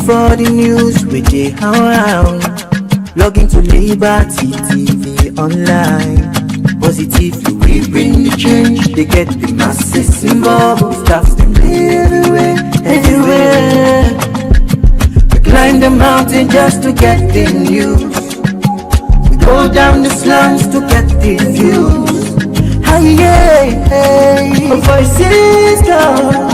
For the news we dey around, log into Liberty TV online. Positively we bring the change, they get the masses involved. Staffs them everywhere, everywhere. We climb the mountain just to get the news. We go down the slums to get the views. Aye, voices down.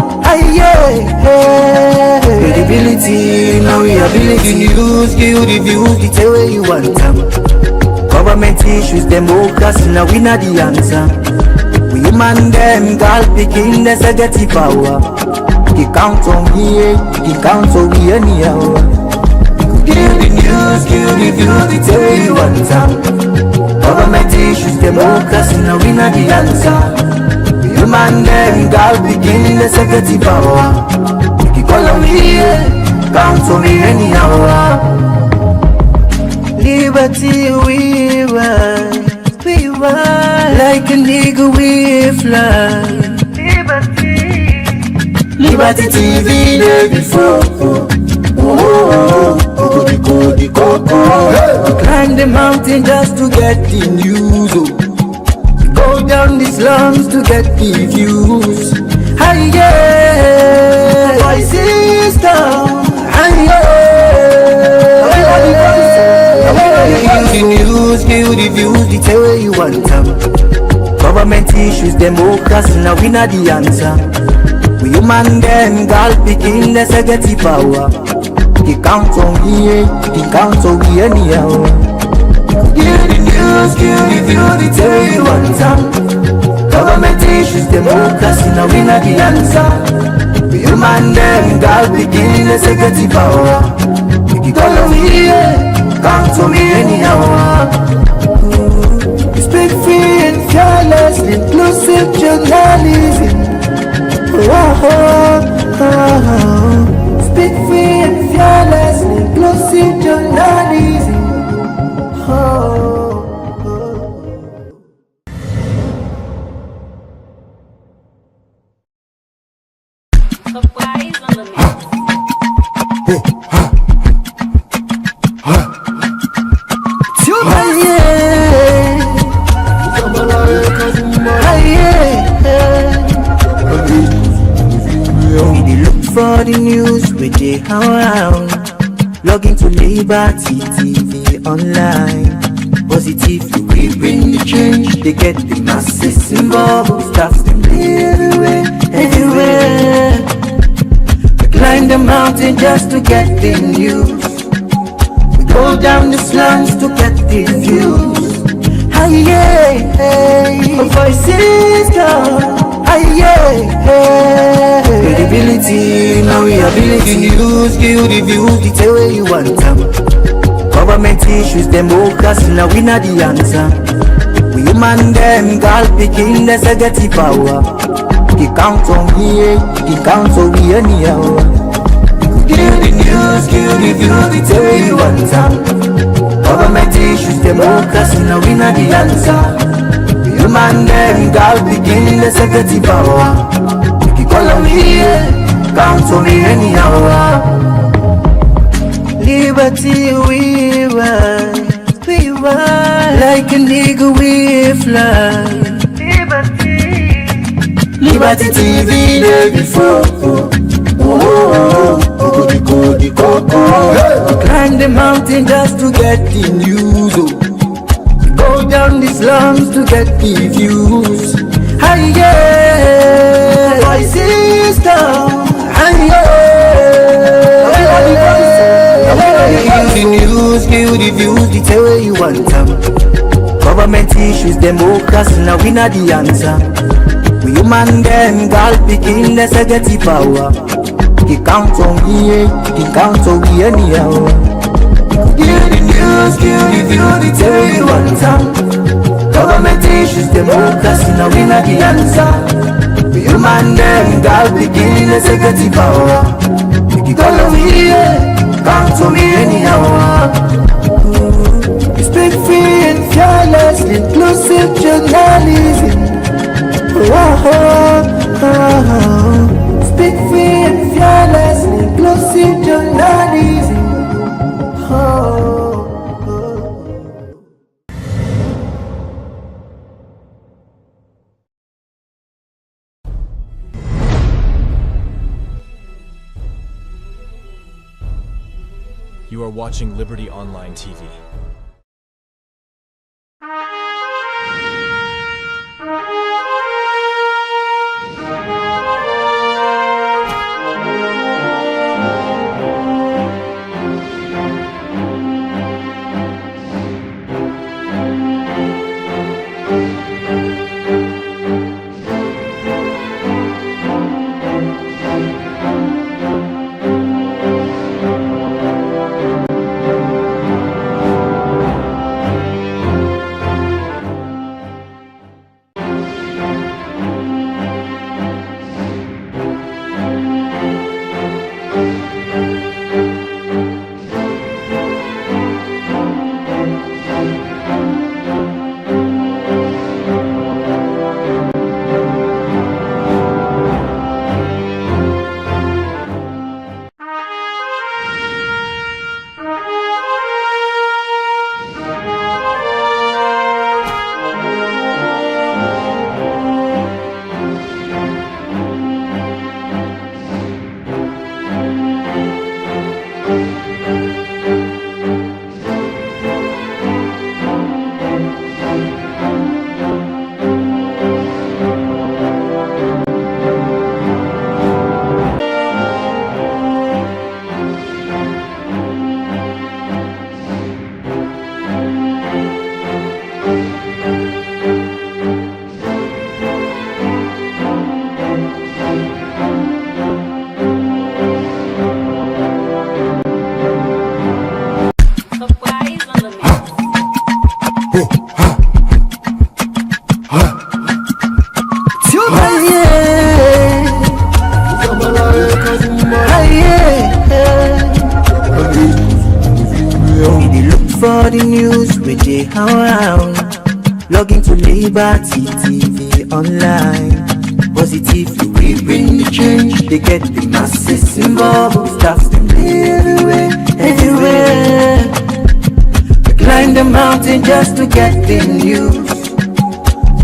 Credibility, now we ability. News, give the views, the tell where you want them. Government issues, democracy, now we not the answer. We human them, girl picking, there's a get power. He count on we, he count on we anyhow. Give the news, give the views, the tell where you want them. Government issues, democracy, now we not the answer. Human them, God begin the security power. You call on me, count on me anyhow. Liberty we ride, like an eagle we fly. Liberty TV day before. Climb the mountain just to get the news. Go down the slums to get the views. Aye, voices down. Aye, the news, give the views, the tell where you want them. Government issues, democracy, now we not the answer. We human them, girl picking, there's a get power. He count on we, he count on we anyhow. Give the news, give the views, the tell where you want them. Government issues, democracy, now we not the answer. We human them, God begin the security power. You call on me, count on me anyhow. We speak free and fearless, inclusive journalism. Speak free and fearless, inclusive journalism. For the news we dey around, log into Liberty TV online. Positively we bring the change, they get the masses involved. Staffs them everywhere, everywhere. We climb the mountain just to get the news. We go down the slums to get the views. Aye, voices down. Credibility, now we ability. News, give the views, the tell where you want them. Government issues, democracy, now we not the answer. We human them, God picking, there's a get power. He count on we, he count on we anyhow. Give the news, give the views, the tell where you want them. Government issues, democracy, now we not the answer. Human them, God begin the security power. You call on me, count on me anyhow. Liberty we ride, like an eagle we fly. Liberty TV day before. Climb the mountain just to get the news. Go down the slums to get the views. Aye, voices down. Aye, the news, give the views, the tell where you want them. Government issues, democracy, now we not the answer. We human them, God picking, there's a get power. He count on we, he count on we anyhow. Give the news, give the views, the tell where you want them. Government issues, democracy, now we not the answer. We human them, God begin the security power. You call me, come to me anyhow. Speak free and fearless, inclusive journalism. Speak free and fearless, inclusive journalism. You are watching Liberty Online TV. For the news we dey around, log into Liberty TV online. Positively we bring the change, they get the masses involved. Staff them everywhere, everywhere. We climb the mountain just to get the news.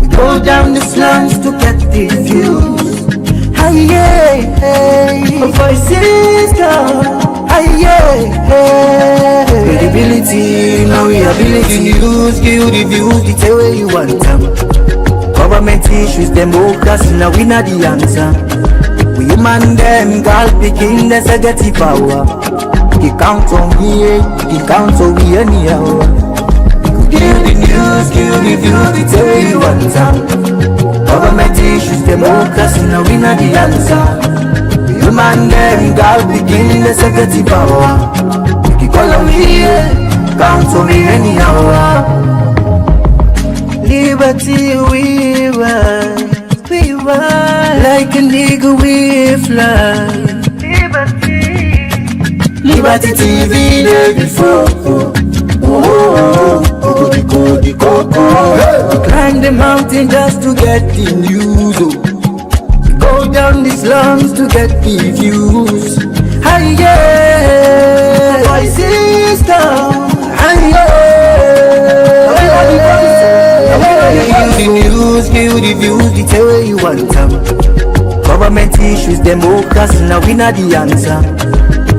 We go down the slums to get the views. Hey, hey, hey. Voices come. Credibility, now we ability. News, give you the views, the tell where you want them. Government issues, democracy, now we not the answer. We human them, God picking, there's a getty power. He count on me, he count on me anyhow. Give the news, give the views, the tell where you want them. Government issues, democracy, now we not the answer. Human them, God begin the security power. You call on me, count on me anyhow. Liberty we ride, like an eagle we fly. Liberty TV there before. Climb the mountain just to get the news. Go down the slums to get the views. Hey, yeah, voices come. Hey, yeah, give the news, give the views, the tell where you want them. Government issues, democracy, now we not the answer.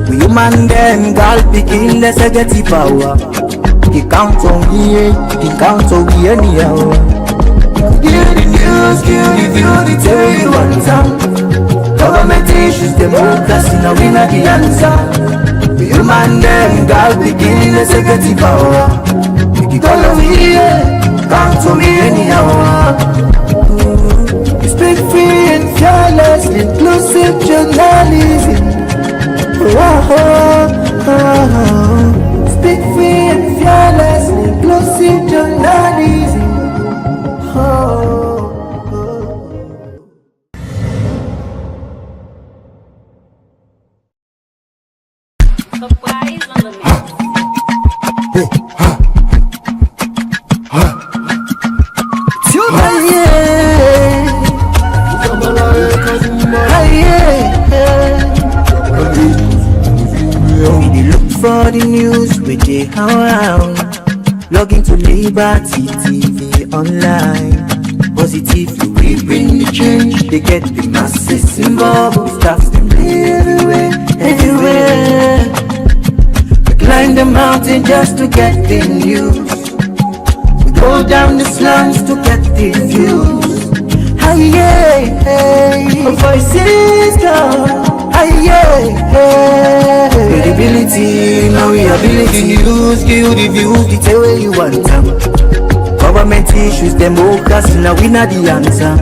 We human them, God picking, let's get the power. He count on me, he count on me anyhow. Give the news, give the view, the tell where you want them. Government issues, democracy, now we not the answer. We human them, God begin, let's get the power. You call on me, count on me anyhow. Speak free and fearless, inclusive journalism. Speak free and fearless, inclusive journalism. For the news we dey around, log into Liberty TV online. Positively we bring the change. They get the masses involved. Staffs them everywhere, everywhere. We climb the mountain just to get the news. We go down the slums to get the views. Hey, hey, hey. Voices go. Credibility, now we ability. News, give the views, the tell where you want them. Government issues, democracy, now we not the answer.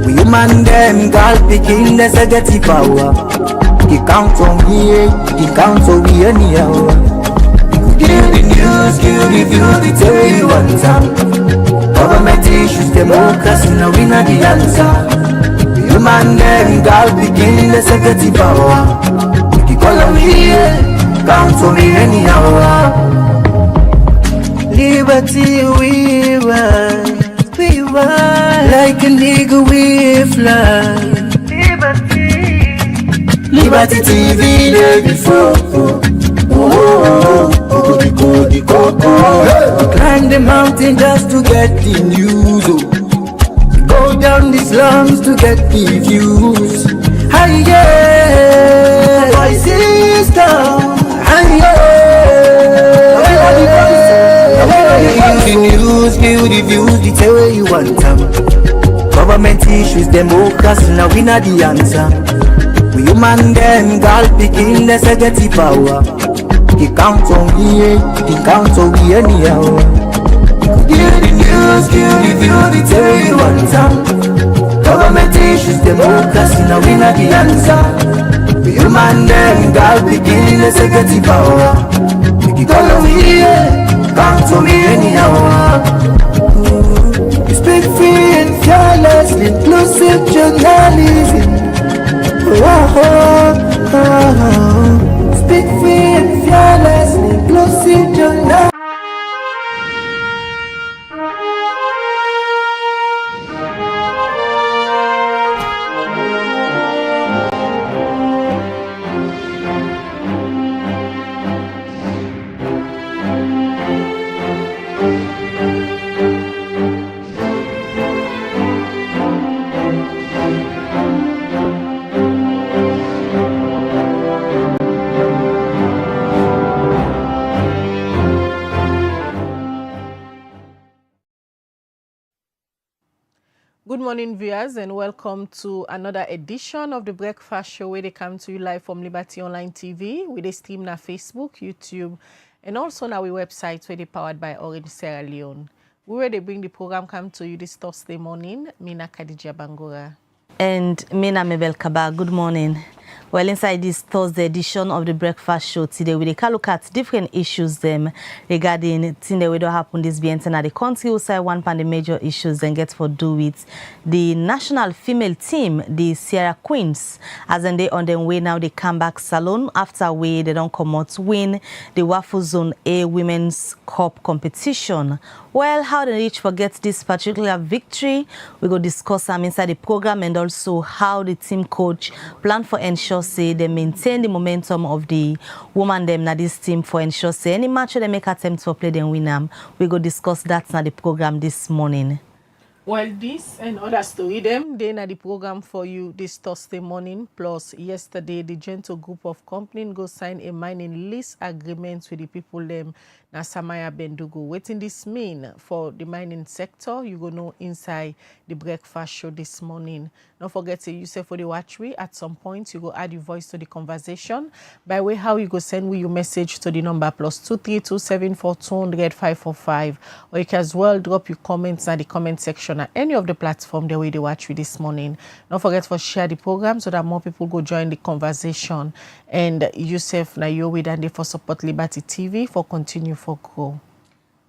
We human them, God picking, there's a get power. He count on me, he count on me anyhow. Give the news, give the views, the tell where you want them. Government issues, democracy, now we not the answer. Human them, God begin the security power. You call on me, count on me anyhow. Liberty we ride, like an eagle we fly. Liberty TV day before. Climb the mountain just to get the news. Go down the slums to get the views. Hey, yeah, voices down. Hey, yeah. The news, give the views, the tell where you want them. Government issues, democracy, now we not the answer. We human them, God picking, there's a get power. He count on me, he count on me anyhow. Give the news, give the views, the tell where you want them. Government issues, democracy, now we not the answer. We human them, God begin the security power. We call on me, count on me anyhow. We speak free and fearless, inclusive journalism. Speak free and fearless, inclusive journalism. Good morning, viewers, and welcome to another edition of the Breakfast Show, where they come to you live from Liberty Online TV. We they stream na Facebook, YouTube, and also na our website where they powered by Orange Sierra Leone. Where they bring the program come to you this Thursday morning. Mina Khadija Bangura. And Mina Mabel Kaba, good morning. Well, inside this Thursday edition of the Breakfast Show today, we take a look at different issues regarding things that will happen this weekend at the country. We say one of the major issues then get for do with the national female team, the Sierra Queens, as in they on their way now they come back salon after they don't come out to win the WAFU Zone A Women's Cup competition. Well, how did each forget this particular victory? We go discuss some inside the program, and also how the team coach plan for ensure say they maintain the momentum of the woman them na this team for ensure say any match they make attempt to play them win them. We go discuss that na the program this morning. Well, this and other story them, they na the program for you this Thursday morning. Plus, yesterday, the Gento group of companies go sign a mining lease agreement with the people them na Samaya Bendugo. What this mean for the mining sector? You go know inside the Breakfast Show this morning. Don't forget to use it for the watch we. At some point, you go add your voice to the conversation by way how you go send we your message to the number +23274200545, or you can as well drop your comments in the comment section at any of the platform the way they watch you this morning. Don't forget to share the program so that more people go join the conversation. And Yusuf na you with and for support Liberty TV for continue for grow.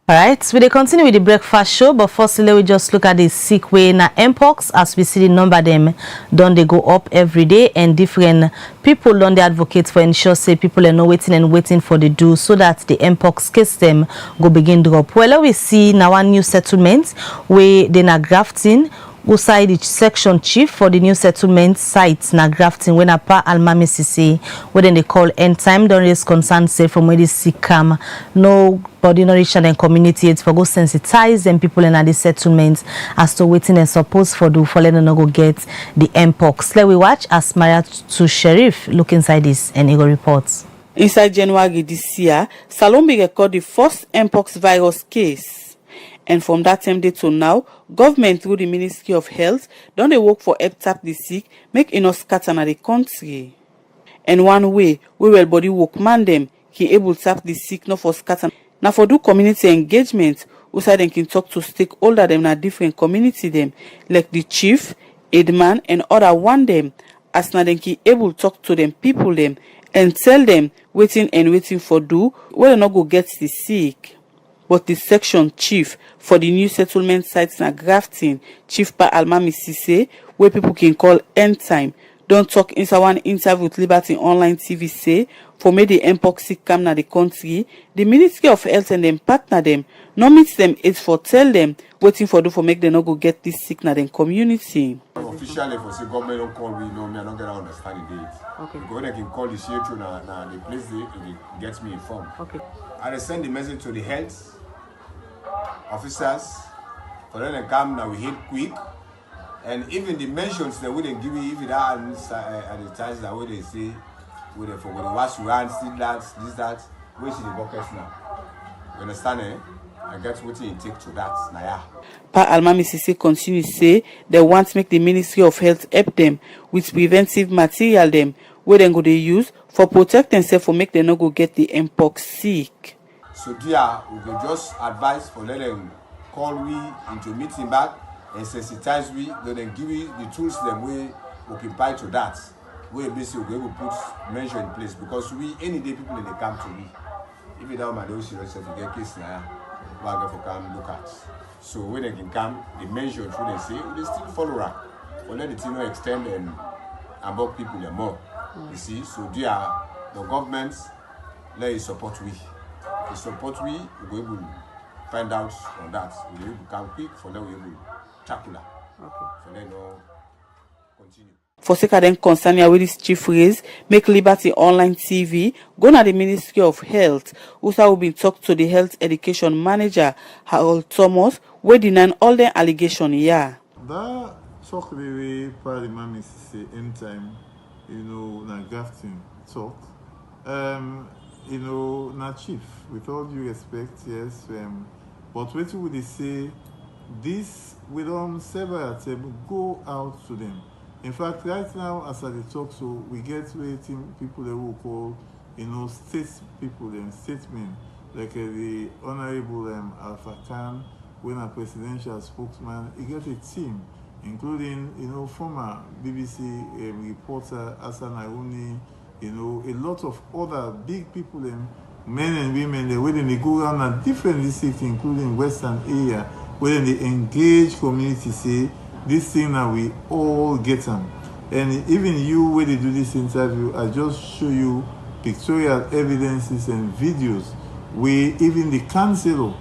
All right, we dey continue with the breakfast show, but firstly, let we just look at the sick way na Mpox. As we see the number them, don't they go up every day, and different people don't they advocate for ensure say people are not waiting for the do so that the Mpox case them go begin drop. Well, we see now one new settlement where they na grafting. Usai the section chief for the new settlement site na grafting when a pa almami sisi where then they call end time don't raise concern say from where the sick come no body nourishment and community it's for go sensitize them people in the settlements as to waiting and suppose for do for letting no go get the Mpox. Let we watch as Maria to Sheriff look inside this and he go reports. Inside January this year, Salombe recorded the first Mpox virus case. And from that time day to now, government through the Ministry of Health don't they work for help tap the sick, make enough scatter na the country. And one way, we will body work man them, he able tap the sick not for scatter. Now for do community engagement, usai them can talk to stakeholder them na different community them, like the chief, aidman, and other one them, as na them can able talk to them people them, and tell them waiting for do, where they not go get the sick. But the section chief for the new settlement sites na grafting, Chief Pa Almami Sise, where people can call end time, don't talk inside one interview with Liberty Online TV say, for me the Mpox sick come na the country, the Ministry of Health and them partner them, no meet them it's for tell them, waiting for do for make them not go get this sick na them community. Officially for say government don't call me, no, me I don't get understand the date. Okay. Because they can call the CHO na the place they get me informed. Okay. And they send the message to the health officers for them to come now we hit quick, and even the mentions they wouldn't give you even that at the times that way they say with the WAFU-A, that where see the buckets now. You understand eh? I get what you take to that now yeah. Pa Almami Sise continue say they want to make the Ministry of Health help them with preventive material them where they go they use for protect themselves for make them not go get the Mpox sick. So dear, we can just advise for let them call we into meeting back and sensitize we, then give you the tools them we occupy to that. We basically will put measure in place because we any day people in the camp to me. If you don't mind those serious to get case now, we are going to come look at. So when they can come, the measure through they say they still follow up. But let the team extend and about people more. You see, so dear the government let it support we. The support we will able to find out on that. We will become quick for them we will tackle that. Okay. For them no continue. For sake of them concern with this chief raise, make Liberty Online TV go na the Ministry of Health. Also will be talk to the health education manager Harold Thomas where deny all the allegation here. That talk the way Parliament say anytime, na grafting talk. Na chief, with all due respect, yes, but what would they say? This we don't several attempts go out to them. In fact, right now, as I talk, so we get waiting people that will call, state people, statesmen, like the Honorable Alpha Khan, when a presidential spokesman, he get a team, including, former BBC reporter Hassan, a lot of other big people, men and women, where they go around at different districts, including Western area, where they engage community, say, this thing that we all get them. And even you, when they do this interview, I just show you pictorial evidences and videos where even the councillor,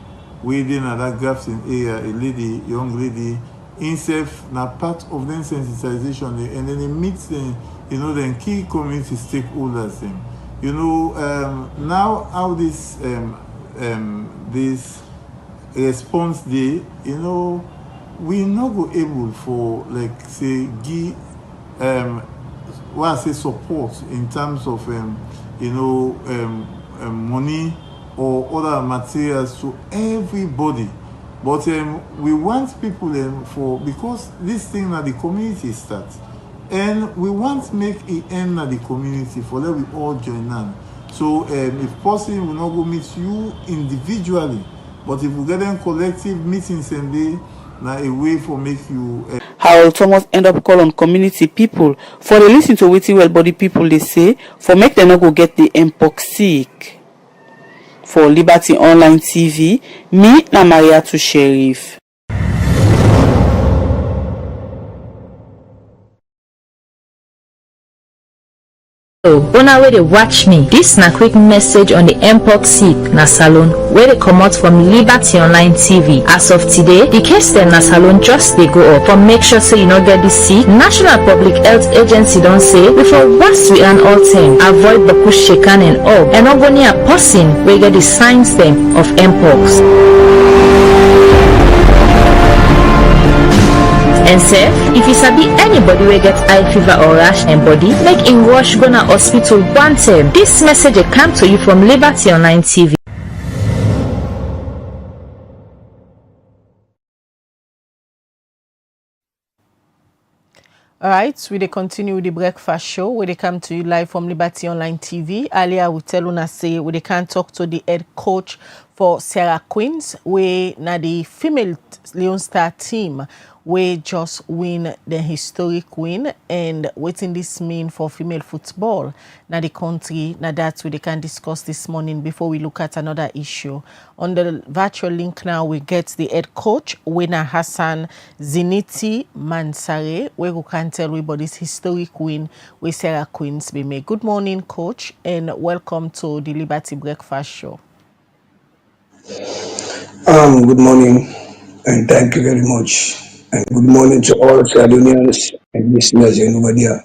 where they in that grafting area, a young lady, himself, na part of them sensitization, and then they meet them, then key community stakeholders them. Now how this this response day, we not go able for like say give support in terms of money or other materials to everybody. But we want people because this thing that the community starts. And we want to make it end at the community for that we all join in. So if possible, we not go meet you individually, but if we get them collective meetings and they now a way for make you. Harold Thomas end up call on community people for they listen to waiting well body people they say for make them not go get the Mpox sick. For Liberty Online TV, me na Maria to Sheriff. Una wey dey watch me, this na quick message on the Mpox sick na salon wey dey comot from Liberty Online TV. As of today, the case dem na salon just dey go up. For make sure say you no get this sick, National Public Health Agency don say we for wash we and all time avoid boku shakan and all, and no go near person wey get the signs dem of Mpox. And sef, if you sabi anybody wey get high fever or rash and body, make him rush go na hospital one time. This message dey come to you from Liberty Online TV. Alright, we dey continue with the breakfast show. We dey come to you live from Liberty Online TV. Earlier, we tell una say we dey can talk to the head coach for Sierra Queens, we na the female Leon Star team we just win the historic win, and wetin this mean for female football na the country. Now that's what they can discuss this morning before we look at another issue. On the virtual link now, we get the head coach, winner Hassan Zenetti Mansaray, where we can tell everybody this historic win with Sierra Queens be made. Good morning, coach, and welcome to the Liberty Breakfast Show. Good morning, and thank you very much. And good morning to all Sierra Leoneans and listeners in Boïdiya.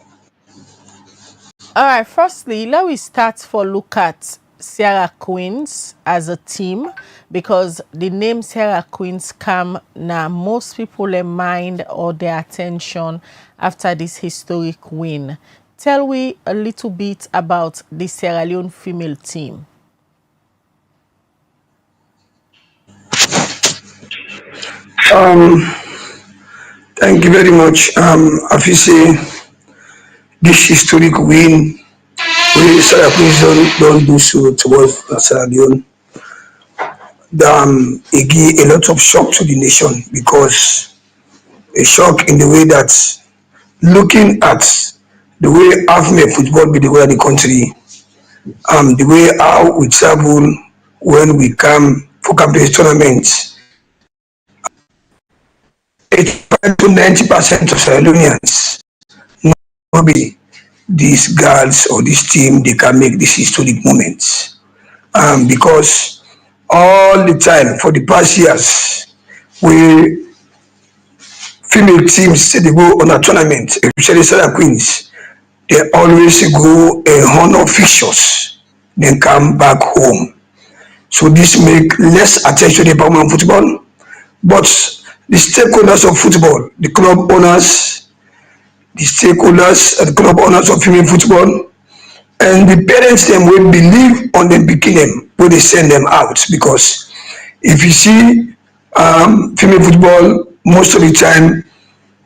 All right, firstly, let me start for look at Sierra Queens as a team, because the name Sierra Queens come now most people in mind or their attention after this historic win. Tell me a little bit about the Sierra Leone female team. Thank you very much. If you say this historic win, we Sierra Queens don't do so towards Sierra Leone. It gave a lot of shock to the nation, because a shock in the way that looking at the way African football be the way of the country, the way how we travel when we come for campaign tournaments. 85 to 90% of Sierra Leoneans know be these girls or this team, they can make this historic moments. Because all the time for the past years, we female teams say they go on a tournament, especially Sierra Queens, they always go and honor fixtures, then come back home. So this make less attention about women football, but the stakeholders of football, the club owners, the stakeholders and the club owners of female football, and the parents them will believe on them picking them when they send them out. Because if you see female football, most of the time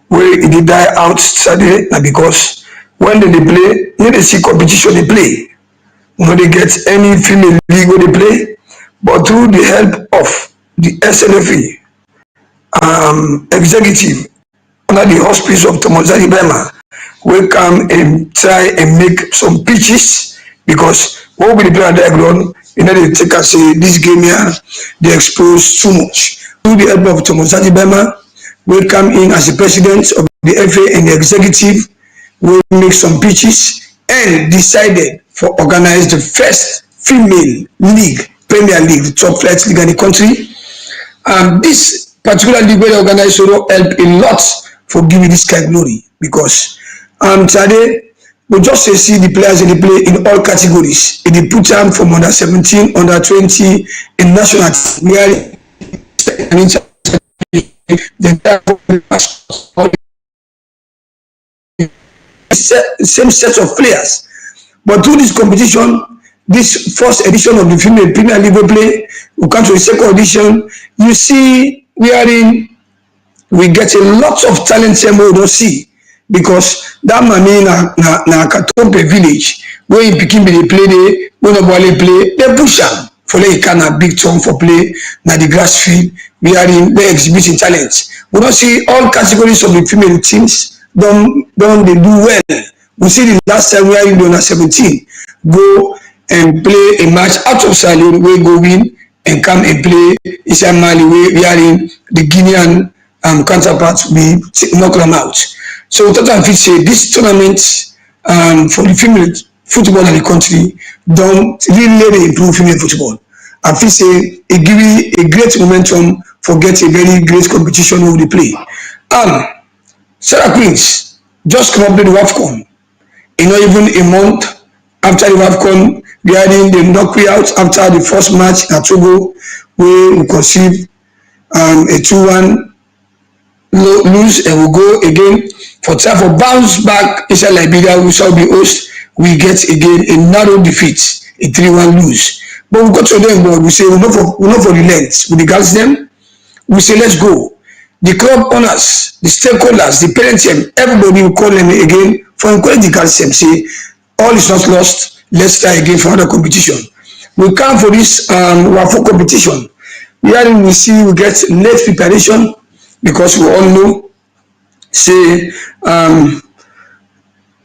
where they die out Saturday, because when they play, when they see competition they play, when they get any female league where they play, but through the help of the SNFA executive under the auspice of Tomozani Bema, will come and try and make some pitches, because what we play at the ground, you know, they take us say this game here, they expose too much. Through the help of Tomozani Bema, will come in as the president of the FA and the executive, will make some pitches and decided for organize the first female league, Premier League, the top flight league in the country. This particularly where organized will help a lot for giving this kind of glory, because today we just see the players in the play in all categories. In the put them from under 17, under 20, in national team, the same set of players. But through this competition, this first edition of the female Premier League play, we come to the second edition, you see we get a lot of talent here we don't see, because that money na Katompe village where you begin they play there, when nobody play, they push them for like kind of big time for play na the grass field. We are in they exhibiting talents. We don't see all categories of the female teams don't they do well. We see the last time we are in the under 17 go and play a match out of Sierra Leone wey go win and come and play inside Mali wherein the Guinean counterparts we knock them out. So Tottenham fit say this tournament for the female football in the country don't really improve female football. I feel say it give you a great momentum for get a very great competition over the play. Sarah Queens just come up with the WAFCON. Not even a month after the WAFCON, they knock we out after the first match at Togo, where we conceive a 2-1 lose, and we go again for time for bounce back inside Liberia. We shall be host. We get again a narrow defeat, a 3-1 lose. But we go to them, but we say we're not for the length. We regards them. We say let's go. The club owners, the stakeholders, the parent team, everybody will call them again for encourage the girls team. Say all is not lost. Let's try again for another competition. We come for this WAFU competition. We get late preparation because we all know say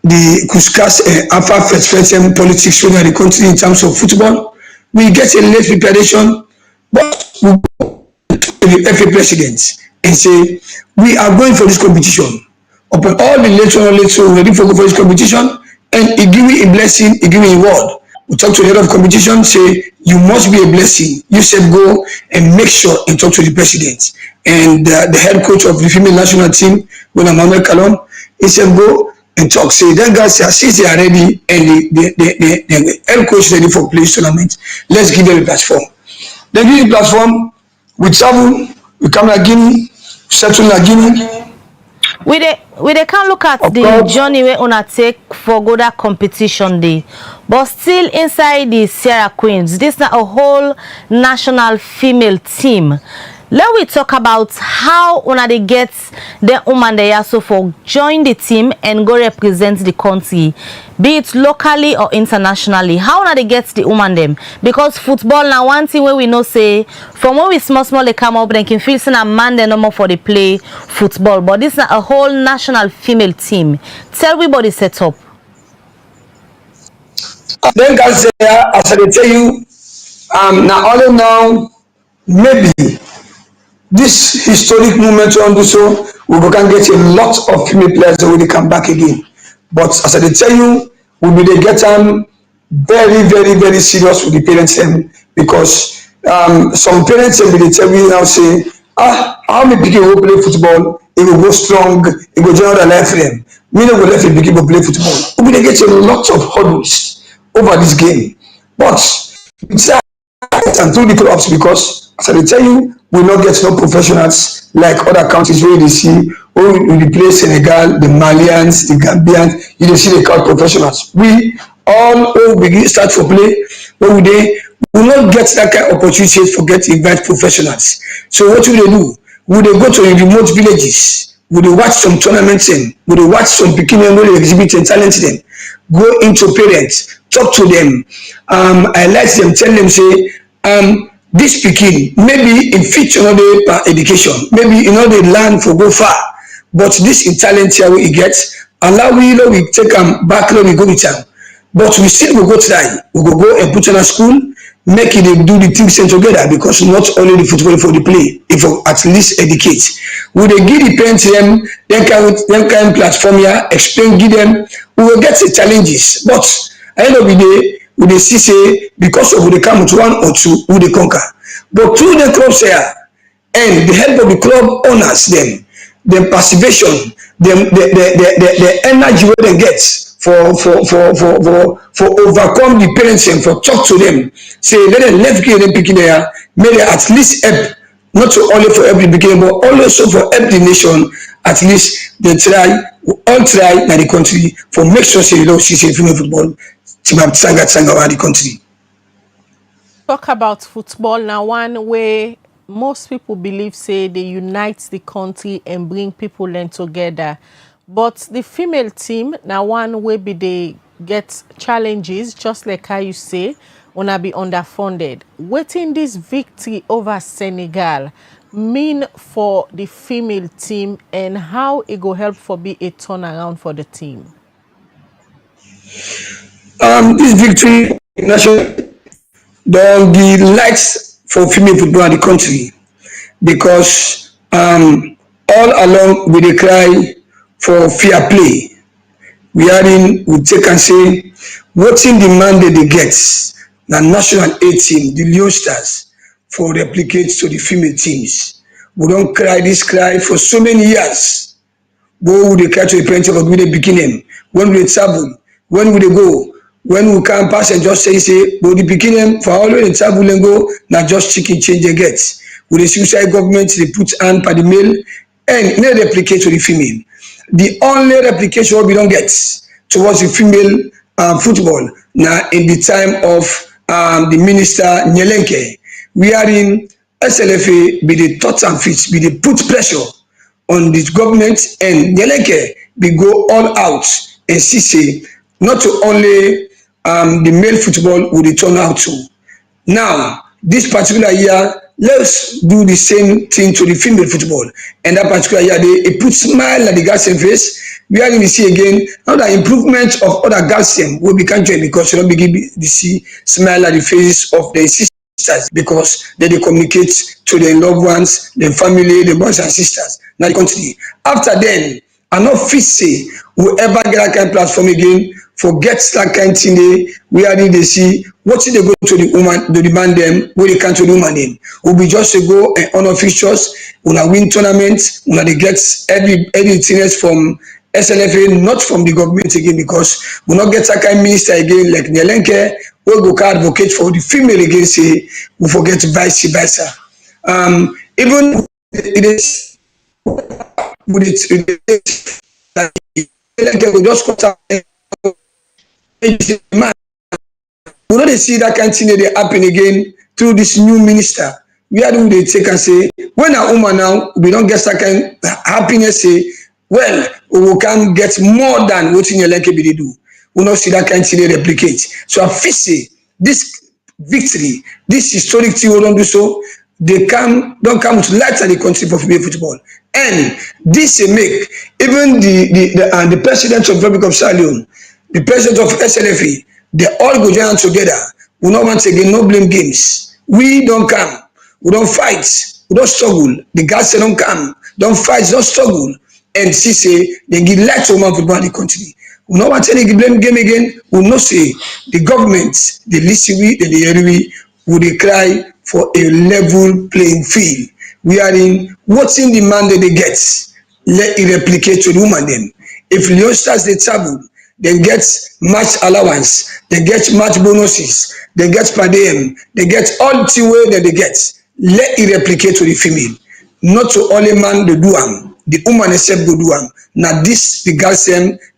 the Kuskas Alpha Fetch politics in the country in terms of football. We get a late preparation, but we go to the FA president and say we are going for this competition. Upon all the later ready for this competition, and he give me a blessing, he give me a word. We talk to the head of competition, say you must be a blessing. You said go and make sure and talk to the president. And the head coach of the female national team, William Manuel Calon, he said go and talk. Say then guys since they are ready and the head coach ready for play tournament, let's give them a platform. They give the platform, we travel, we come to Guinea, settle in Guinea. We can look at the journey we wanna take for go that competition day, but still inside the Sierra Queens, this is not a whole national female team. Let we talk about how they get the woman there so for join the team and go represent the country, be it locally or internationally. How they get the woman them? Because football now one thing where we know say from when we small they come up they can feel a man they no more for the play football, but this is not a whole national female team. Tell everybody set up. Then guys as I tell you now only now maybe this historic moment on do so, we can get a lot of female players that will come back again. But as I tell you, we will get very, very, very serious with the parents because some parents will tell me now say, how many people will play football? It will go strong, it will generate a life for them. We never let the people play football. We will get a lot of hurdles over this game. But it's and through the clubs because as I tell you, we not get no professionals like other countries where they see we play Senegal, the Malians, the Gambians, you see the crowd professionals. We all begin start for play, but we not get that kind of opportunity for get invite professionals. So what will they do? Will they go to the remote villages? Will they watch some tournaments in? Will they watch some beginning where they exhibit and talent them? Go into parents, talk to them, highlight them, tell them say this speaking maybe in future education, maybe they learn for go far, but this in talent here we get allow we take them back we go with them, but we still will go try, we go and put in a school, make it do the things together because not only the football for the play, if at least educate. We they give the parents them kind platform here, explain, give them, we will get the challenges, but at the end of the day we they see say because of they come with 1 or 2 who they conquer. But through the clubs here and the help of the club owners, them, the participation, the energy where they get for overcome the parents and for talk to them. Say let them left give them picking there, may they at least help, not to only for every beginning, but also for help the nation. At least they try, we all try in the country for make sure say see female football. The country. Talk about football now, one way most people believe say they unite the country and bring people in together. But the female team now one way be they get challenges, just like how you say, wanna be underfunded. Waiting this victory over Senegal mean for the female team and how it go help for be a turnaround for the team? This victory national don give lights for female football in the country because all along we dey cry for fair play. Wherein we take and say wetin the mandate dey get na national A team, the Leon Stars, for replicate to the female teams. We don cry this cry for so many years. Go we dey cry to the parents of we dey pikin dem when we dey travel, when we dey go, when we can pass and just say but the pikin dem for always dey travel and go na just chicken change dey get. We dey see why government dey put hand for the male and no replicate to the female. The only replication we don't get towards the female football now in the time of the minister Nyelenke, wherein SLFA be the thoughts and feet, be the put pressure on the government and Nyelenke be go all out and see say not to only the male football would turn out to. Now, this particular year, let's do the same thing to the female football. And that particular year, they put smile at the girls' face. We are going to see again another improvement of other girls will be join because you don't begin to see smile at the faces of their sisters because they communicate to their loved ones, their family, their brothers and sisters. Now the country. After then, I'm not fit say whoever get that kind of platform again. Forget that kind of thing where they see what they go to the woman to demand them where they can't to the woman them. Will be just to go and honor fixtures, una win tournaments, una they get everything else from SLFA, not from the government again, because we not get that kind of minister again like Nyelenke, we go advocate for the female again, say we forget vice versa. Even it is with it that Nyelenke will just cut out. Man, we don't see that kind of thing they happen again through this new minister. Where do they take and say, when a woman now, we don't get that kind of happiness, say, well, we can get more than what in your like they do. We don't see that kind of thing they replicate. So I feel say, this victory, this historic thing we don't do so, they don't come to light at the country for female football. And this make even the president of the Republic of Sierra Leone, the president of SLFA, they all go down together. We don't want again no blame games. We don't come. We don't fight. We don't struggle. The guys say don't come. Don't fight. Don't struggle. And see say they give light to woman football in the country. We don't want any blame game again. We not say the government, the listen we, the hear we, would they cry for a level playing field. We are in what's in the man that they get. Let it replicate to the woman then. If Leon Stars they travel, they get match allowance, they get match bonuses, they get per diem, they get all the way that they get. Let it replicate to the female. Not to only man the do am, the woman except go do am. Now this the girls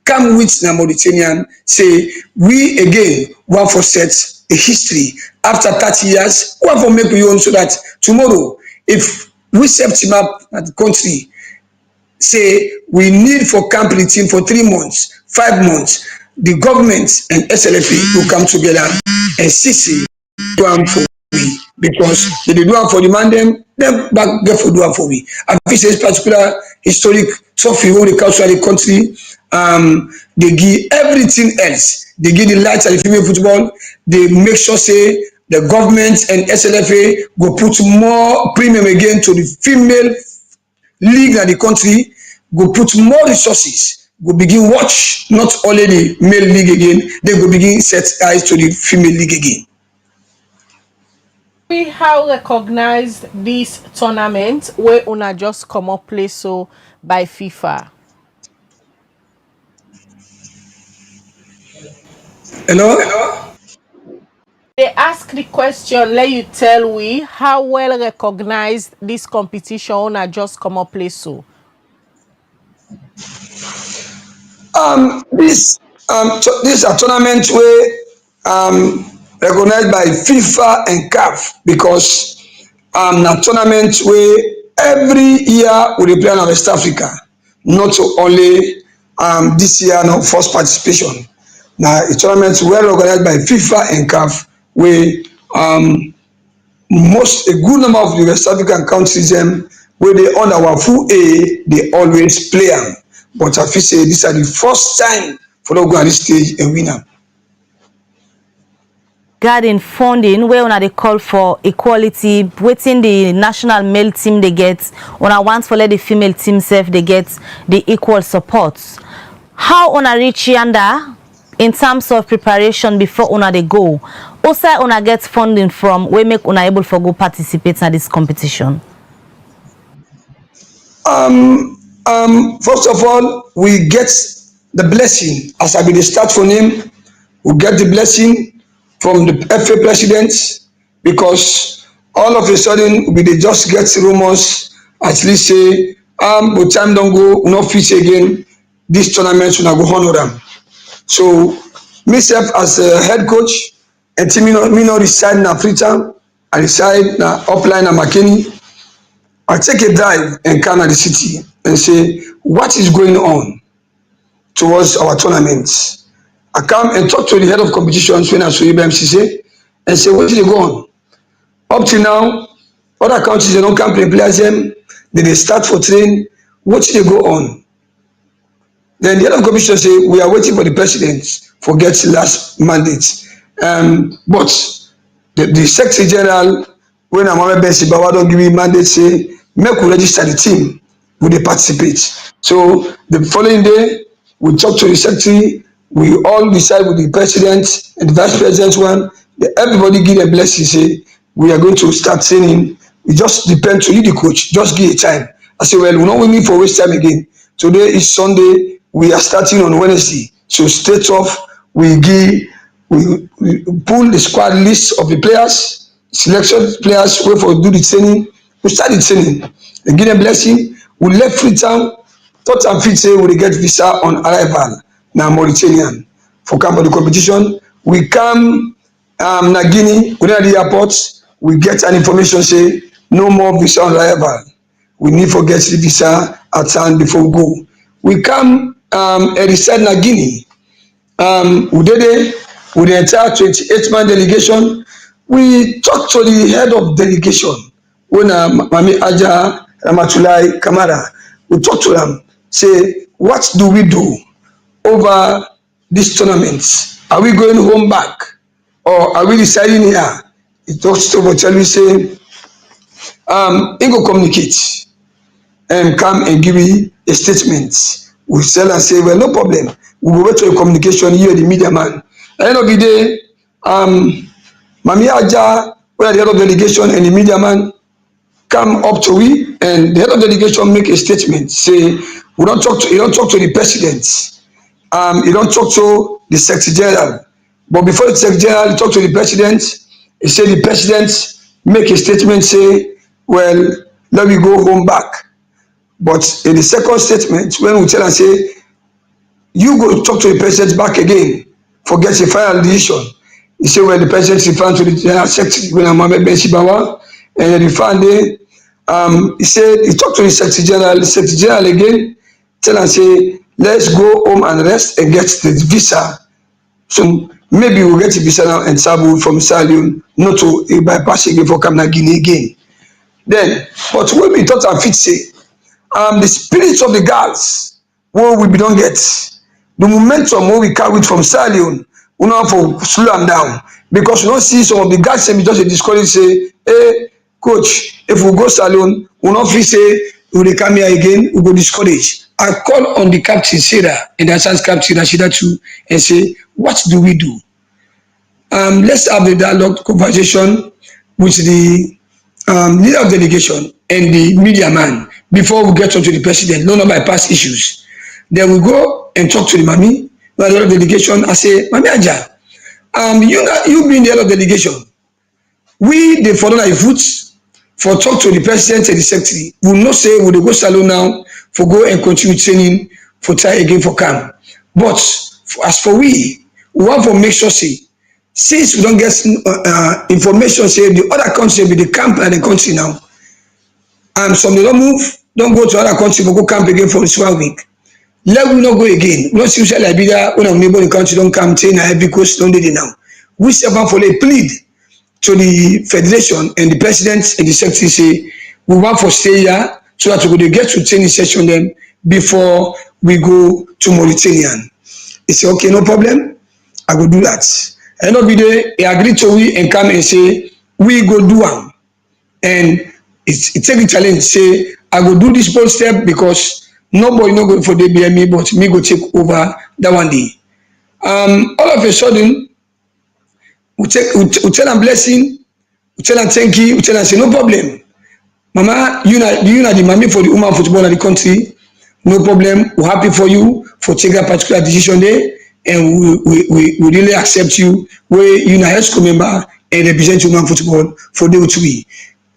come with the Mauritanian say we again want for set a history after 30 years. Want for make we own so that tomorrow if we set him up at the country. Say we need for camp the team for 3 months, 5 months. The government and SLFA will come together and see do am for we because they do am for the man them back get for do am for we. I think this particular historic trophy where the culture of the country they give everything else. They give the lights at the female football. They make sure say the government and SLFA go put more premium again to the female league in the country, go put more resources, go begin watch not only the male league again, they go begin set eyes to the female league again. We have recognized this tournament where una just come up play so by FIFA. Hello? They ask the question, let you tell we how well recognized this competition una just come up play so. This is a tournament where recognized by FIFA and CAF because a tournament where every year we play in West Africa, not only this year no first participation. Now a tournament well organized by FIFA and CAF where a good number of the West African countries where they on our WAFU-A they always play them. But I feel say this is the first time for the go at this stage and winner. regarding funding, where una they call for equality, waiting the national male team they get, una want for let the female team self they get the equal support. How una reach yonder in terms of preparation before una they go? Also, una get funding from where make una able for go participate in this competition? First of all, we get the blessing as I be the start for name. We get the blessing from the FA president because all of a sudden we dey just get rumors at least say but time don't go no fit again this tournament una go honor am. So myself as a head coach and team me no reside na Freetown, I reside na upline na McKinney. I take a drive and come at the city and say what is going on towards our tournament. I come and talk to the head of competitions when I saw MCC and say what did they go on? Up till now, other countries they don't come play players them, they start for train. What did they go on? Then the head of competition say we are waiting for the president for get last mandate. But the secretary general when I'm on Bensibawa don't give me mandate say make we register the team will they participate. So the following day we talk to the secretary. We all decide with the president and the vice president one. Everybody give a blessing. Say we are going to start training. We just depend to you, the coach. Just give a time. I say, well, we're not waiting for waste time again. Today is Sunday. We are starting on Wednesday. So straight off, we pull the squad list of the players, selection players. Wait for do the training. We start the training. They give a blessing. We left Freetown. Thought and fit say we get visa on arrival. Now Mauritania for camp of the competition. We come na Guinea, we at the airport, we get an information say no more visa on arrival. We need to get the visa at hand before we go. We come at the side na Guinea. We did it with the entire 28-man delegation. We talked to the head of delegation, when Mami Aja Ramatulai Kamara. We talked to them, say, what do we do over this tournament? Are we going home back or are we deciding here? He talks to tell me say he go communicate and come and give me a statement. We tell and say, well, no problem, we will wait for a communication here, the media man. At the end of the day, Mami Aja, where the head of delegation and the media man come up to we, and the head of delegation make a statement say we don't talk to the president. He don't talk to the secretary general. But before the secretary general, he talk to the president. He said the president make a statement say, well, let me go home back. But in the second statement, when we tell and say, you go talk to the president back again, forget the final decision. He said, well, the president referred to the general secretary when I'm Bensibawa, and the final day, he said, he talked to the secretary general again, tell and say, let's go home and rest and get the visa. So maybe we'll get the visa now and travel from Sierra Leone, not to bypass again for Camna Guinea again. Then, but when we thought and fit say, the spirits of the girls, what we don't get, the momentum what we carry from Sierra Leone, we don't have to slow them down. Because we don't see some of the guys say, just discourage say, hey, coach, if we go Sierra Leone, we don't feel say, we will come here again, we go discourage. I call on the captain Sarah and the Hassan's captain Rashida too and say, what do we do? Let's have the dialogue conversation with the leader of delegation and the media man before we get onto the president, no bypass issues. Then we go and talk to the Mami, the head of delegation, and say, Mami Aja, you being the head of delegation, we the follow your foot for talk to the president and the secretary. We will not say we will go salon now for go and continue training for try again for camp. But as for we want to make sure say, since we don't get information say the other country be the camp and the country now, some they don't move, don't go to other country but go camp again for this 1 week. Let we not go again. We don't see Liberia when our neighboring country don't come train because don't do it now. We serve for a plead to the federation and the president and the secretary say we want for stay here so that we get to training session them before we go to Mauritania. He say okay, no problem, I will do that. End of the day, he agreed to we and come and say, we go do am. And it take a challenge, say, I go do this bold step because nobody no go for the BME, but me go take over that one day. All of a sudden, we tell them blessing, we tell them thank you, we tell them say, no problem. Mama, you know the mommy for the woman football in the country. No problem. We're happy for you for taking a particular decision there, and we really accept you. You know, as member and represent woman football for the O2.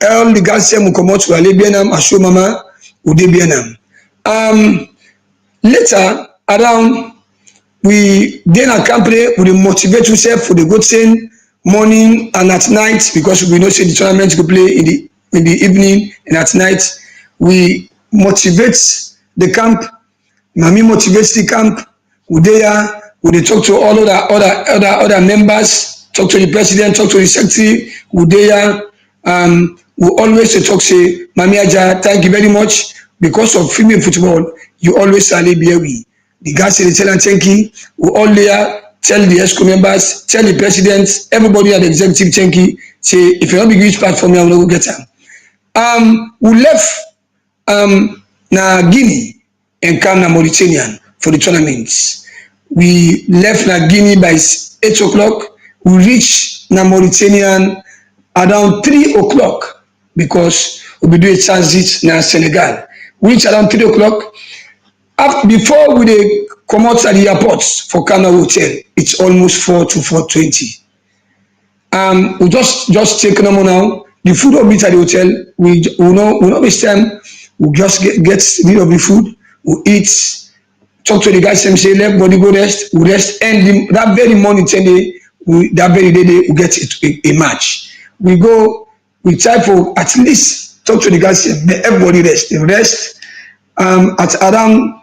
All the girls say we come out to Alibianam, Asho Mama, Udebianam. Later, around we then a company we motivate yourself for the good thing morning and at night, because we know say the tournament we play in the evening and at night. We motivate the camp. Mami motivates the camp. We there, we talk to all other members, talk to the president, talk to the secretary. We there, we always talk say, Mami Aja, thank you very much. Because of female football, you always sally be we. The guys say they tell and thank you. We all there tell the ESCO members, tell the president, everybody at the executive thank you. Say if you don't be huge part for me, I will go get them. We left na Guinea and come na Mauritania for the tournaments. We left na Guinea by 8 o'clock. We reached na Mauritania around 3 o'clock because we be do a transit na Senegal. We reached around 3 o'clock. Before we come out at the airport for Kana Hotel, it's almost 4 to 4:20. We just take number now. The food will be at the hotel. We not waste time. We just get rid of the food. We eat. Talk to the guys and say, let body go rest. We rest. And that very morning, 10 day, that very day, we get a match. We go. We try for at least talk to the guys. Let everybody rest. They rest. At around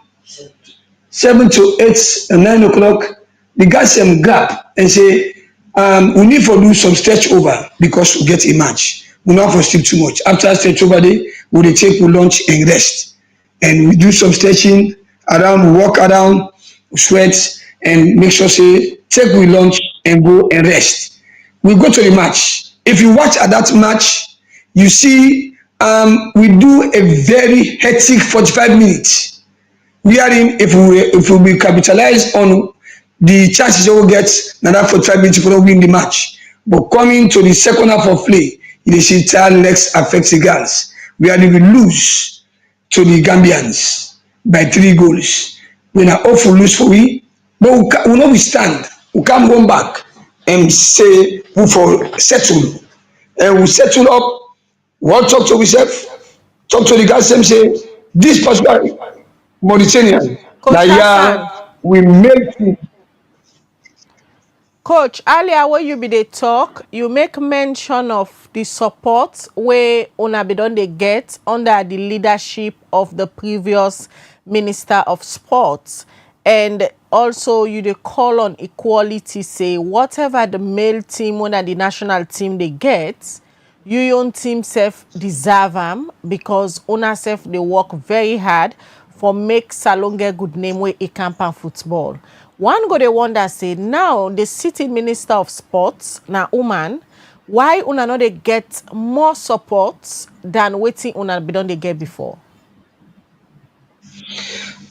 7 to 8 and 9 o'clock, the guys grab and say, we need to do some stretch over because we get a match. We not for sleep too much. After stretch over day, we take lunch and rest. And we do some stretching around, we walk around, we sweat, and make sure say, take we lunch and go and rest. We go to the match. If you watch at that match, you see we do a very hectic 45 minutes. Wherein if we capitalize on the chances we will get, another 45 minutes to win the match. But coming to the second half of play, you see child legs affect the girls. We lose to the Gambians by 3 goals. We are awful lose for we, but we not stand. We can't go back and say we for settle. And we settle up. We'll talk to ourselves, talk to the guys and say, this particular Mauritanian, that we make. Coach, earlier when you be the talk, you make mention of the support where una be done they get under the leadership of the previous Minister of Sports. And also you they call on equality, say whatever the male team under the national team they get, you own team self deserve them because una self they work very hard for make Salon get good name where a camp and football. One go they wonder say now the sitting Minister of Sports na woman, why una not they get more support than waiting una be done they get before?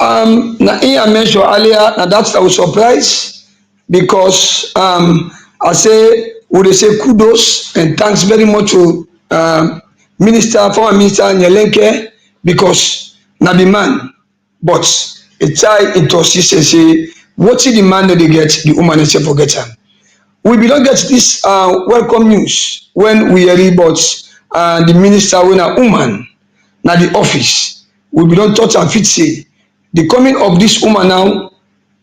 Na I mentioned earlier, and that's our surprise because I say would they say kudos and thanks very much to former Minister Nyelenke because na the man, but a child into say what is the man that they get, the woman is forget them. We don't get this welcome news when we hear about the minister when a woman na the office. We don't touch and fit say the coming of this woman now,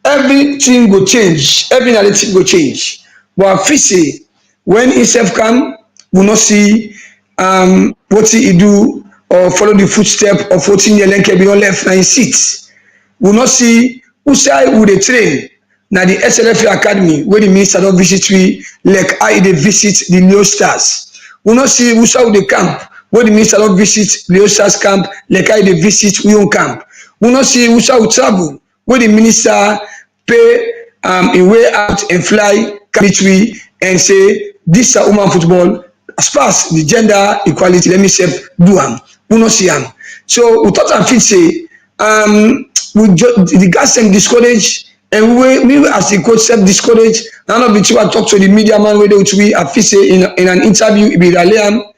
everything will change, every narrative will change. But fit say when himself come, we not see what he do or follow the footstep of 14-year-old be on left and seat. We not see who say who they train. Now the SLF Academy where the minister don't visit we like I they visit the Leo Stars. We not see who say the camp where the minister don't visit Leo Stars camp like I they visit we own camp. We not see who say travel where the minister pay a way out and fly committee and say this is woman football as far as the gender equality. Let me say do am. We no see am. So we thought and fit say the guys them discourage. And we as the coach said discourage. None of the two I talk to the media man where we I fit say in an interview with Aliam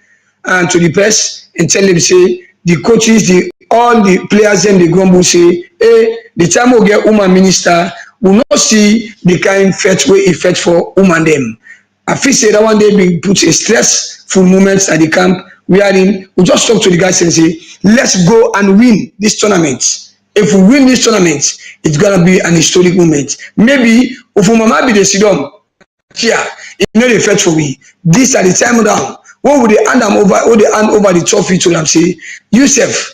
and to the press and tell them say the coaches, all the players them they grumble say, hey, the time we get woman minister, we not see the kind fetch way effect for woman them. I feel say that one day we put a stressful moments at the camp. We are in. We just talk to the guys and say, let's go and win this tournament. If we win this tournament, it's gonna be an historic moment. Maybe if we mama be the sidom here, it know the fetch for we. This at the time down. What would they hand them over? Or they hand over the trophy to them? Say, Yusuf,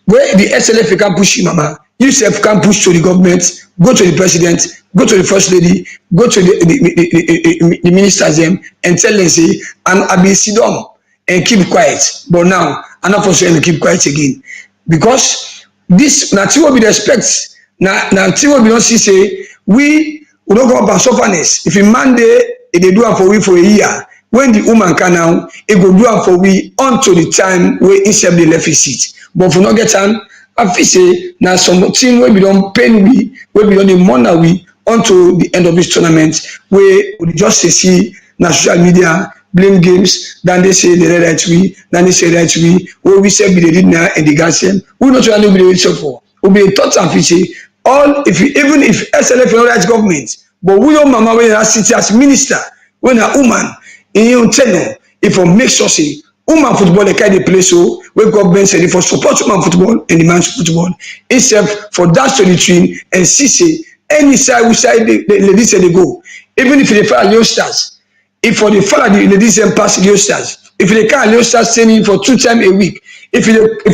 where the SLF can push you, mama. Yusuf can push to the government, go to the president, go to the first lady, go to the ministers them, and tell them say, I be sit down and keep quiet. But now I'm not for sure to keep quiet again because this now will be the respect. Now will be don't see say we don't go up and sufferness. If a man they do it for we for a year. When the woman can now, it go do it for we until the time where instead they left his seat. But for not get time, I feel say now something where we don't pain we, where we don't demand we until the end of this tournament, where we just see na social media blame games, then they say the right we, then they say right we, where we say we did now and the guys them, we not trying to be the for. We be thoughts and say all if you, even if SLF not right government, but we your mama when you city as minister, when a woman in your tenure, if you make sure say woman football the kind of play so where government said for support woman football and the men's football except for that to the train and see say any side which side the ladies say they go even if they follow Leo Stars if for the follow the ladies and pass Leo Stars if they can't Leo Stars training for 2 times a week if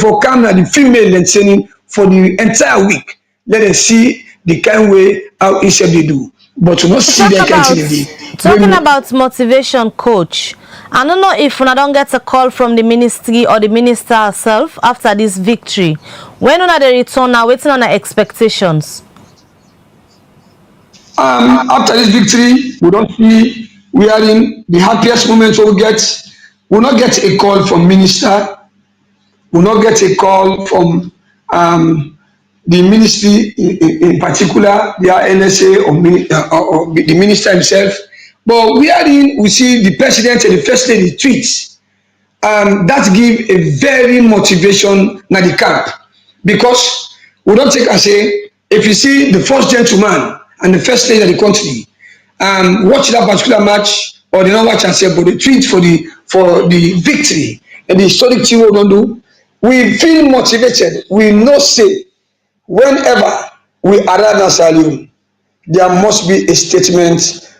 for come now the female and training for the entire week let them see the kind way how except they do but to not see that kind of thing. Talking about motivation, coach, I don't know if una don't get a call from the ministry or the minister herself after this victory. When una the return now, waiting on the expectations. After this victory, we don't see we are in the happiest moment we get. We not get a call from minister. We not get a call from the ministry in particular, the NSA or the minister himself. But we see the president and the first lady tweets. That give a very motivation na the camp. Because we don't take and say, if you see the first gentleman and the first lady of the country, watch that particular match, or they don't watch and say, but the tweet for the victory and the historic thing we don't do, we feel motivated. We know say, whenever we arrive at Sierra Leone, there must be a statement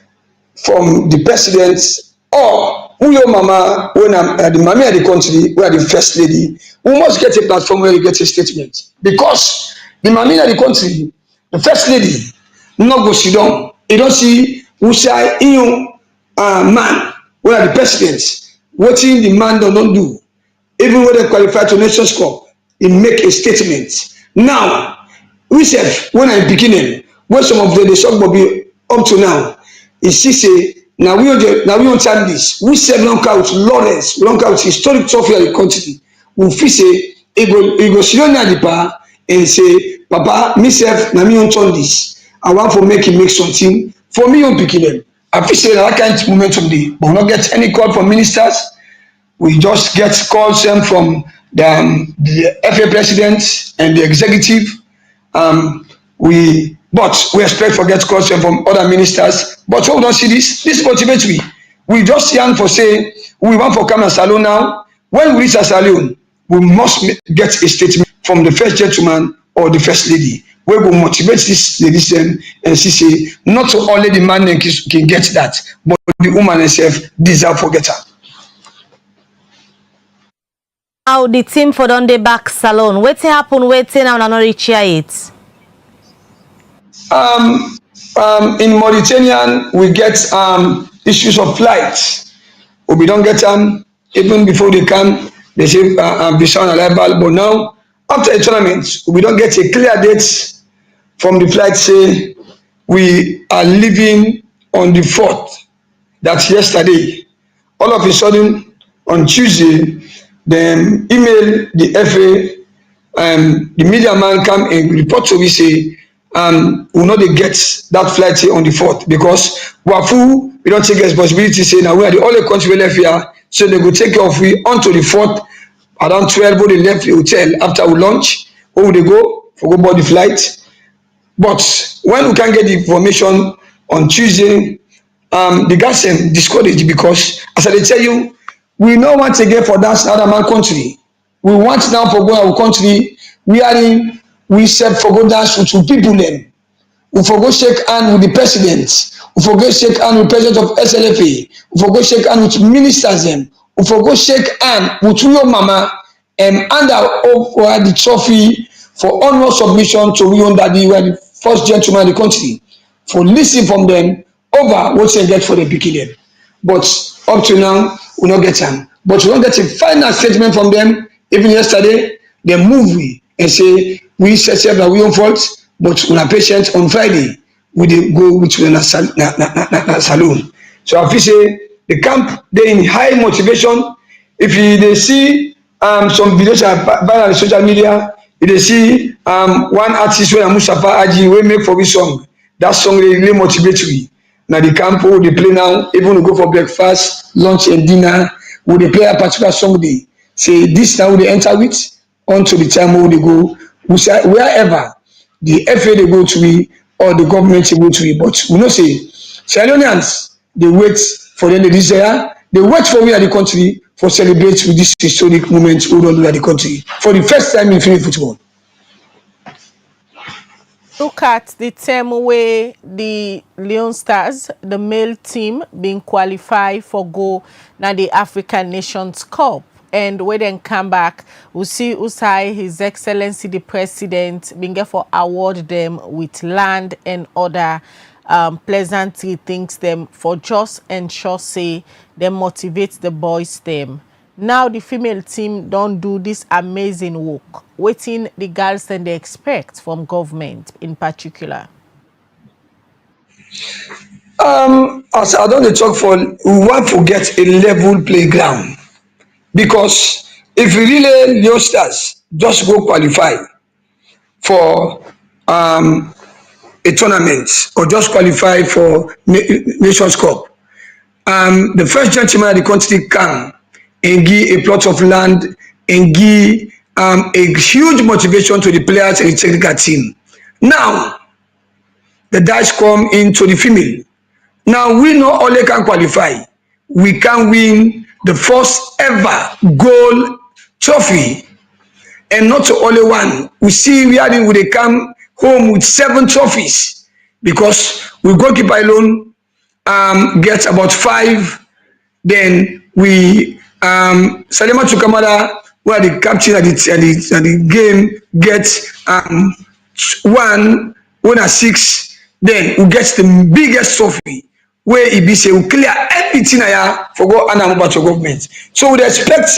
from the president or who your mama when I'm the mommy of the country, where the first lady, we must get a platform where you get a statement. Because the mommy of the country, the first lady, not go sit down. You don't see who say you man, where the president, watching the man don't do. Even when they qualify to Nations Cup, he make a statement. Now, we said when I beginning, when some of the shock Bobby up to now, he say now we on time this. We said long out Lawrence, long out historic trophy of the country. We feel say he go sit down at the bar and say, Papa, myself, now me on turn this. I want to make him make something for me on beginning. I feel say that kind of momentum day, but we not get any call from ministers. We just get calls from the FA president and the executive. But we expect for get calls from other ministers. But we don't see this motivates we. We just yearn for say we want for come and salon now. When we reach a salon, we must get a statement from the first gentleman or the first lady. We will motivate this ladies and she say not only the man can get that, but the woman herself deserve for get her. Now the team for don dey back salon. Wetin happen? Waiting now, not reach it. In Mauritania, we get issues of flights. We don't get them even before they come. They say visa on arrival, but now after the tournament, we don't get a clear date from the flight. Say we are leaving on the 4th, that's yesterday. All of a sudden, on Tuesday, they email the FA, the media man come and report to me say, we know they get that flight here on the 4th because WAFU, we don't take responsibility, say now we are the only country we left here, so they go take care of we onto the 4th, around 12, they left the hotel after we launch, where would they go? For go board the flight. But when we can get the information on Tuesday, the guys discouraged because, as I tell you, we don't want to get for dance another man country. We want now for go our country. We said for go dance with people then. We for go shake hand with the president. We for go shake hand with president of SLFA. We for go shake hand with ministers them. We for go shake hand with your mama and hand over the trophy for honor submission to we own daddy, were the first gentleman in the country. For listening from them over what they get for the beginning. But up to now, we don't get them. But we don't get a final statement from them. Even yesterday, they move we and say, we said that we own fault, but we are patient on Friday. We go with you in a saloon. So I feel say the camp, they in high motivation. If they see some videos viral on social media, if they see one artist when Mustafa Aji we make for this song, that song really motivates me. Now the camp will they play now, even we go for breakfast, lunch and dinner, will they play a particular song they say this now they enter with until the time where they go, wherever the FA they go to be or the government they go to be. But we know say Sierra Leoneans, they wait for them to desire, they wait for we at the country for celebrate with this historic moment we don't do at the country for the first time in football. Look at the time where the Leon Stars, the male team, being qualified for go now the African Nations Cup. And when they come back, we see Usai, His Excellency the President, being for award them with land and other pleasantry things them for just ensure say they motivate the boys them. Now the female team don't do this amazing work, waiting the girls and they expect from government in particular. As I don't talk for, we want to get a level playground because if we really youngsters just go qualify for a tournament or just qualify for Nations Cup, the first gentleman of the country come and give a plot of land and give a huge motivation to the players and the technical team. Now, the dice come into the female. Now, we know only can qualify. We can win the first ever gold trophy. And not only one. We see we they come home with 7 trophies because we goalkeeper alone gets about 5. Then we Salema Chukamada, where the captain at the game gets 1 winner 6. Then we get the biggest trophy where it be say we clear everything for go and about your government. So we expect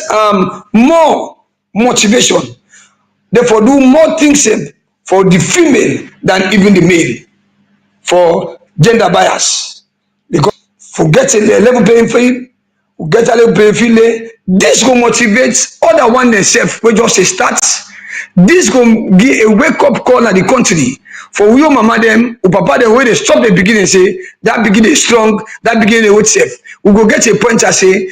more motivation. Therefore, do more things for the female than even the male for gender bias. Because forget a level playing field, we get a level playing field. This will motivate other one themselves. We just start. This will give a wake up call at the country. For we mama them, or papa them, where they stop the beginning and say that beginning is strong, that beginning is safe. We go get a point and say,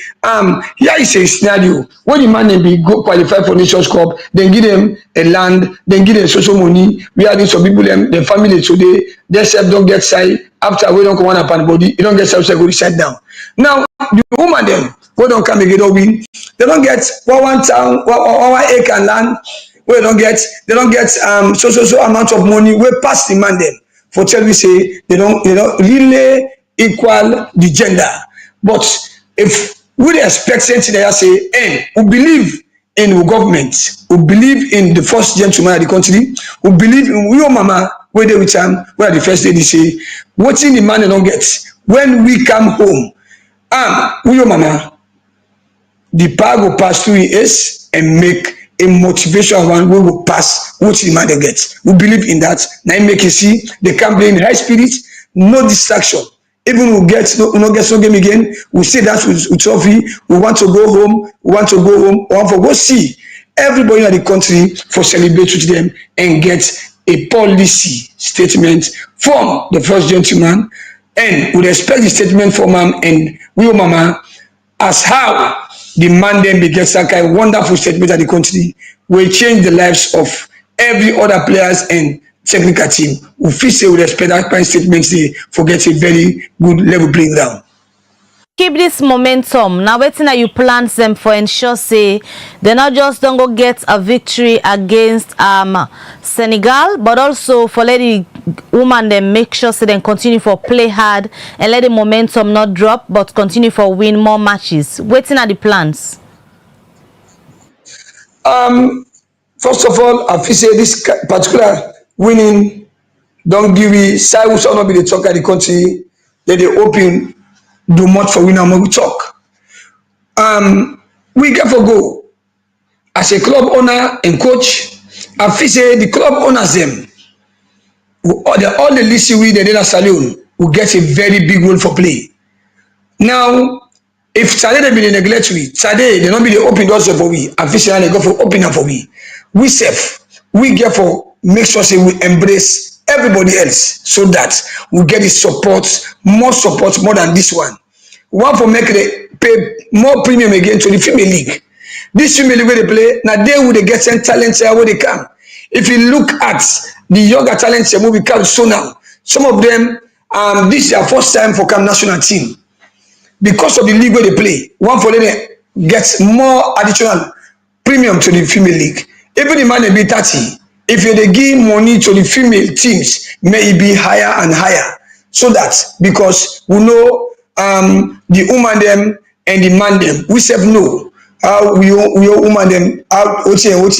here is a scenario. When the man be go qualify for Nations Cup, then give them a land, then give them social money. We are some people them, the family today, they self don't get side after we don't come on upon body, you don't get self go side down. Now the woman them, we don't come and get a win, they don't get one town, 1 acre land. They don't get so amount of money we pass the man them for tell we say they don't really equal the gender. But if we expect something that say, hey, we believe in the government, we believe in the first gentleman of the country, we believe in we mama where they with them, where the first lady say, what's in the man they don't get when we come home, we mama, the power will pass through his and make a motivation one we will pass what the man they get. We believe in that. Now make you see they can be in high spirit, no distraction. Even we not get some game again, we say that with trophy, we want to go home, we want to go see everybody in the country for celebrate with them and get a policy statement from the first gentleman, and we respect the statement from him and we mama as how the man then begets that kind of wonderful statement that the country will change the lives of every other players and technical team. We feel say we respect that kind of statement, they forget a very good level playing down. Keep this momentum. Now waiting that you plan them for ensure say they not just don't go get a victory against Senegal, but also for let the woman them make sure so they continue for play hard and let the momentum not drop, but continue for win more matches. Waiting at the plans. First of all, I feel say this particular winning don't give me side will not be the talk at the country. Let they open do much for winner when we talk. We get for go as a club owner and coach. I feel say the club owners them all the list we the Sierra Leone will get a very big role for play. Now, if Sade they be the neglect we, Sade they not be the open doors for we. I feel say they go for opening for we. We safe. We get for make sure say we embrace everybody else so that we get the support more than this one. We want to make the pay more premium again to the female league. This female league where they play, now they will get some talents where they come. If you look at the younger talents who we come so now, some of them this is their first time for come national team. Because of the league where they play, one for them gets more additional premium to the female league. Even the man may be 30. If you give money to the female teams, may it be higher and higher. So that because we know the woman them and the man them, we say no. How we woman them, how what they want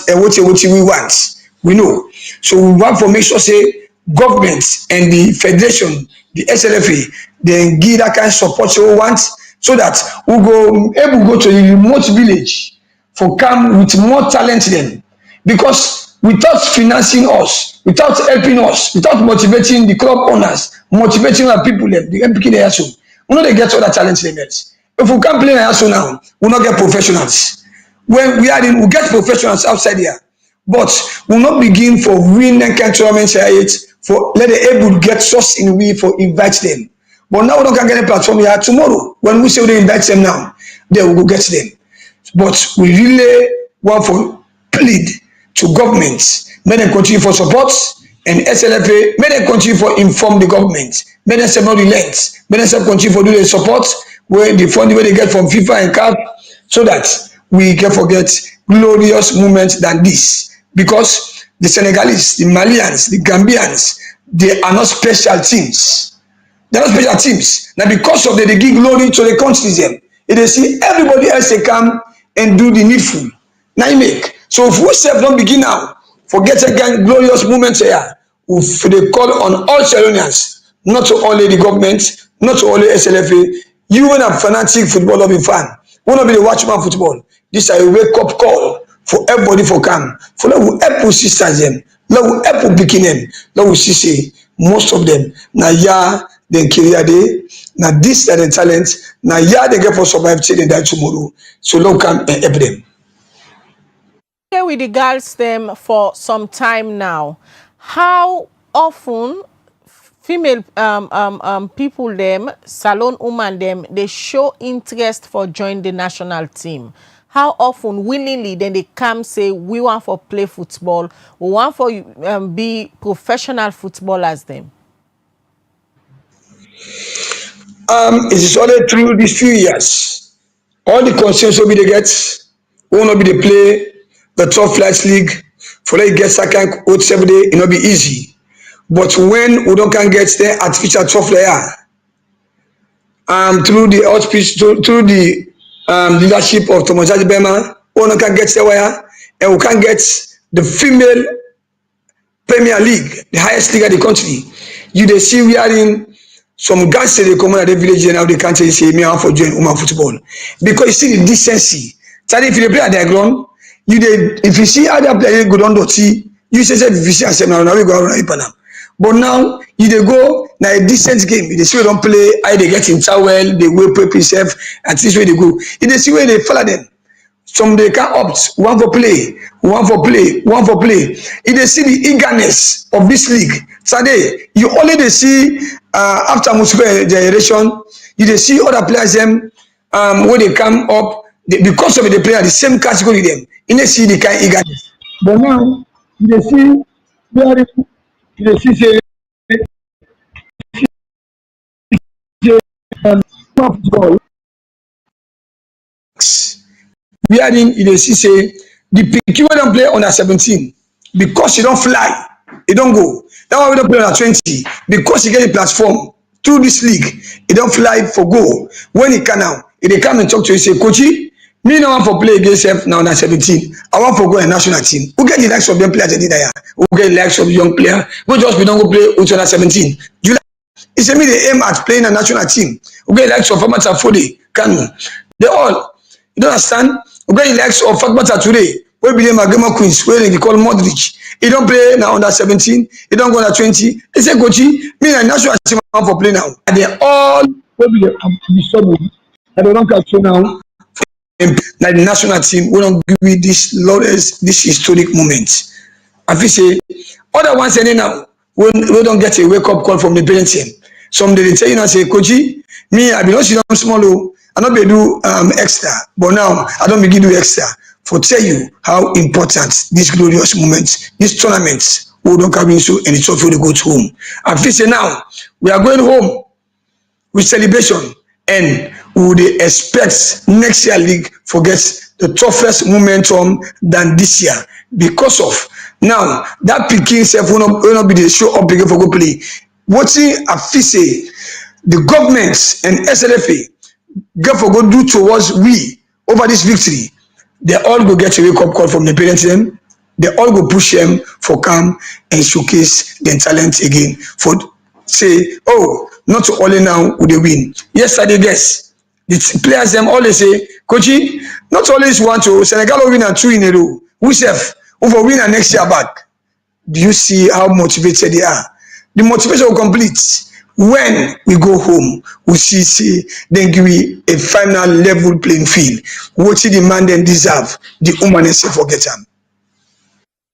and what we want. We know. So we want to make sure say government and the federation, the SLFA, then give that kind of support we want, so that we able to go to the remote village for come with more talent then. Because without financing us, without helping us, without motivating the club owners, motivating our people, the MPK they also, we know they get all that talent they get. If we can't play also now, we not get professionals. When we are in, we get professionals outside here, but we not begin for winning kind tournaments here for let the able get source in we for invite them. But now we don't can get a platform here tomorrow. When we say we invite them now, they will go get them. But we really want for plead to governments, may them continue for support, and SLFA, may them continue for inform the government, may them not relent, may them continue for do the support where the funding where they get from FIFA and CAF, so that we can forget glorious moments than this. Because the Senegalese, the Malians, the Gambians, they are not special teams. They are not special teams. Now because of they give glory to the countries them, they see everybody else they come and do the needful. Now you make. So if we self don't begin now, forget again glorious moments here. If they call on all Sierra Leoneans, not to only the government, not to only SLFA, you when a fanatic football loving fan, want to be the watchman football. This is a wake up call for everybody for come. For let we help sisters them, let we help picking them, let we see say most of them now yeah then career day, now this are the talent, now yeah they get for survive till they die tomorrow. So let come and help them. With the girls them for some time now, how often female people them, salon woman them, they show interest for join the national team? How often willingly then they come say we want for play football, we want for be professional footballers them? It is only through these few years. All the concerns will be the gets, will not be the play. The top flights league for like get second coach 7 day, it will be easy. But when we don't can get there artificial top layer, through the auspice, through the leadership of Thomas Bema, we can get there and we can get the female Premier League, the highest league of the country. You they see we are in some guys say they come out of the village and now they can't say me out for join woman football because you see the decency. So if you play at their ground. You did if you see other players go down to see you say if you see a seminar now we go around Ipanam. But now you they go now a decent game. They see we don't play, how they get in towel, they will prep himself, and this way they go. If they see where they follow them. Some they can opt, one for play, one for play, one for play. If they see the eagerness of this league, today you only they see after multiple generation, you they see other players them when they come up because of the player the same category them. You they see the kind of eagerness. But now you they see football. Wherein you dey see say the pikin wey don play under 17 because e don fly, e don go. That one wey don play under 20 because e get a platform through this league, e don fly for go. When e can now, e dey come and talk to you say, Coachy, me no wan for play against sef na under 17. I wan for go a national team. Who get the likes of young players dey there? Who get the likes of young player? Go just be don go play with under 17. He said me they aim at playing a national team. Who get the likes of Famata Fode, Kanu. They all, you don't understand? We get the likes of Fatmata today. We be them Agama Queens, where they call Modric. He don't play now under 17. He don't go under 20. He said, Coachy, me and national team for play now. And they all will be the and they don't catch you now. Like the national team, we don't give you this glorious, this historic moment. I feel say other ones and now we don't get a wake up call from the parent team. Some they tell you now say, Coachy, me I be not see them small. I don't be do extra, but now I don't begin do extra for tell you how important this glorious moment, this tournament, we don't come into and it's all for the go to home. I feel say now we are going home with celebration and we would expect next year league forget the toughest momentum than this year because of now that picking self will not be the show up again for go play. Watching I feel say the governments and SLFA get for go do towards we over this victory, they all go get a wake up call from the parents them. They all go push them for come and showcase their talent again. For say, oh, not to only now would they win. Yesterday, guess the players them always say, Coachy, not always want to Senegal will win and 2 in a row. We have over win and next year back. Do you see how motivated they are? The motivation will complete. When we go home, we see then give we a final level playing field. What the man then deserve, the humanity forget them.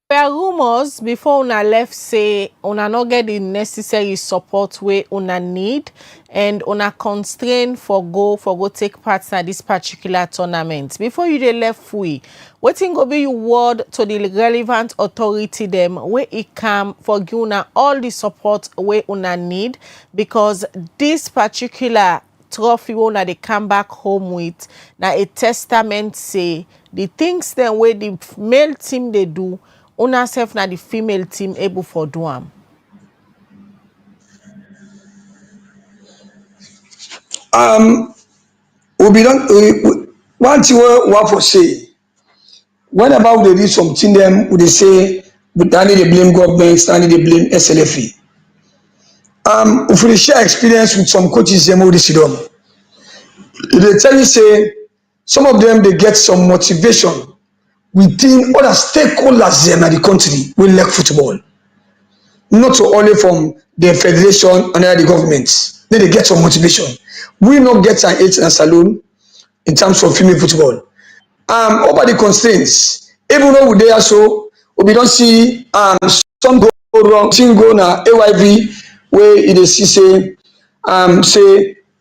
There are rumors before una left say una not get the necessary support where una need and una constrained for go take part in this particular tournament. Before you dey left free, wetin go be your word to the relevant authority them where it come for give una all the support where una need, because this particular trophy una they come back home with now a testament say the things then where the male team they do, una self na the female team able for do am. One thing we want to say, whenever they do something them, we say, but standing they blame government, standing they blame SLFA. If we share experience with some coaches, them will sit down. They tell you say, some of them they get some motivation within other stakeholders them in the country will like football. Not only from the federation and the government. Then they get some motivation. We not get an 8 and saloon in terms of female football. Over the constraints, even though we there so we don't see some go wrong, thing go na AYV where it is say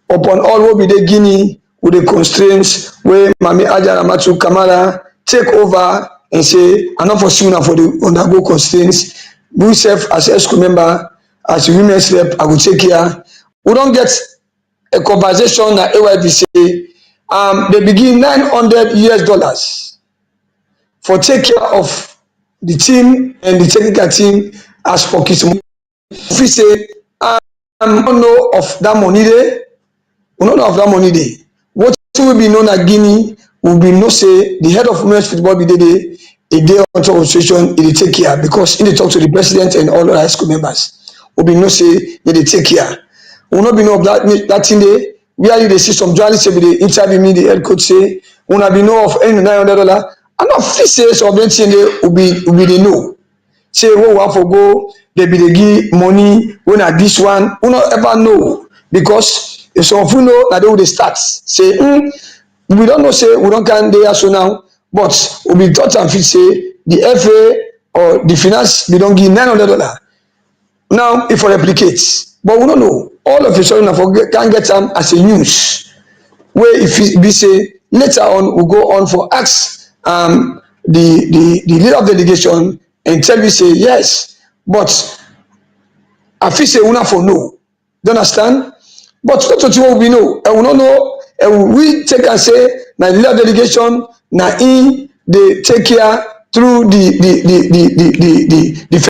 upon all what be the Guinea with the constraints where Mami Aja Ramatu Kamara take over and say I'm not for sooner for the undergo constraints. We self as a school member, as a women's rep, I will take care. We don't get a conversation that AYV say they begin $900 for take care of the team and the technical team as for Kismu. If we say don't know of that money there, we don't know of that money there. What will be known at Guinea will be no say the head of women's football be there. A day on top of situation, they take care because in the talk to the president and all the high school members, will be no say they take care. Will not be no of that thing there. Where they see some journalists every day interview me, the head coach say, will not be no of any $900. I'm not free say so of anything there will be they know. Say what we have for go they be dey give money when at this one, we not ever know because if some of you know that they will start say, we don't know say we don't can there so now, but we be thought and fit say the FA or the finance we don't give $900. Now if we replicate, but we don't know. All of a sudden I can get them as a news where if we say later on we go on for ask the leader of the delegation and tell me say yes, but I feel say we not for no. Do you understand? But not what we know, and we don't know, and we take and say na the leader of the delegation na in they take care through the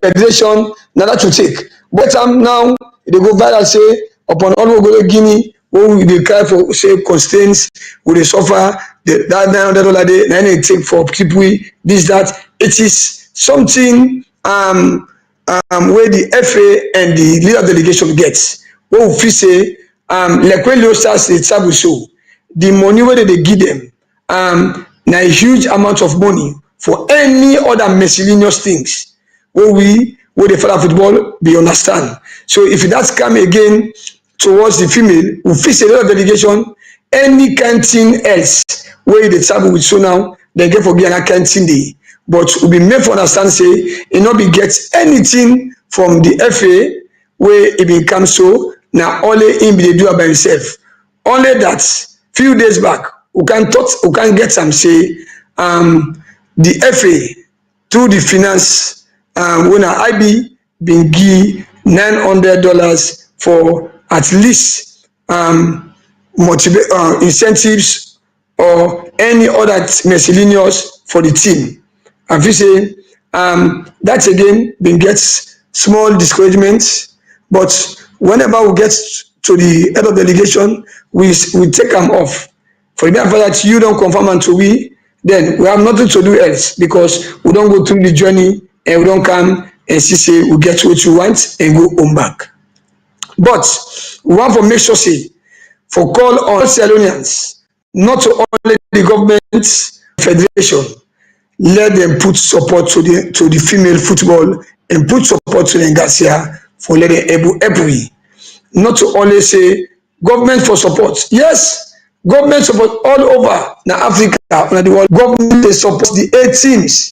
federation na that to take. But now they go viral say upon all we go to Guinea when they cry for say constraints we they suffer that $900 day na they take for people this that it is something where the FA and the leader of the delegation gets. What we feel say like when Leo starts the travel show, the money where they give them na a huge amount of money for any other miscellaneous things where the father football be understand. So if that's come again towards the female, we feel say leader of delegation any kind thing else where they travel with so now they get for being a kind thing day. But we be made for understand say it not be get anything from the FA where it be come so now only him be do it by himself. Only that few days back we can get some say the FA through the finance when IB been give $900 for at least incentives or any other miscellaneous for the team. And we say that again been gets small discouragements, but whenever we get to the head of delegation, we take them off. For the matter that you don't confirm unto we, then we have nothing to do else because we don't go through the journey and we don't come and say we get what you want and go home back. But we want to make sure say for call on Sierra Leoneans, not to only the government federation, let them put support to the female football and put support to the Garcia for let them able every. Not to only say government for support. Yes, government support all over now Africa, and the world. Government they support the 8 teams.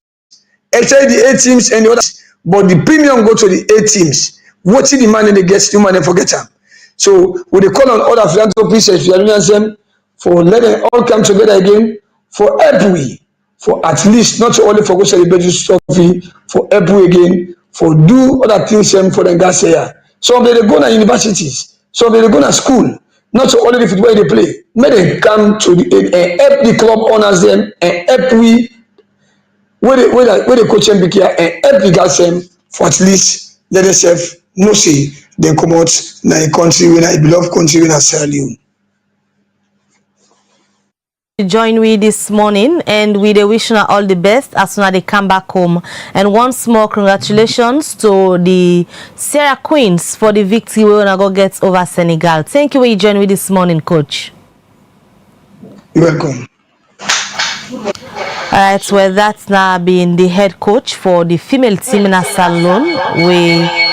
Actually the 8 teams and the others, but the premium go to the 8 teams. Watching the money they get, the money forget them. So we they call on other philanthropists and for let them all come together again for every. For at least not only for go celebrate this trophy, for every again, for do other things for the guys here. So they go to universities, so they go to school, not only the football they play. May they come to the help the club owners them and help we where the coach them be here and help the guys them for at least let themselves no say they come out in a country when I beloved country when I Sierra Leone. Join we this morning and we the wishing her all the best as soon as they come back home. And once more congratulations to the Sierra Queens for the victory we wanna go get over Senegal. Thank you for joining with this morning, coach. You're welcome. Alright, well that's now been the head coach for the female team in Salon. We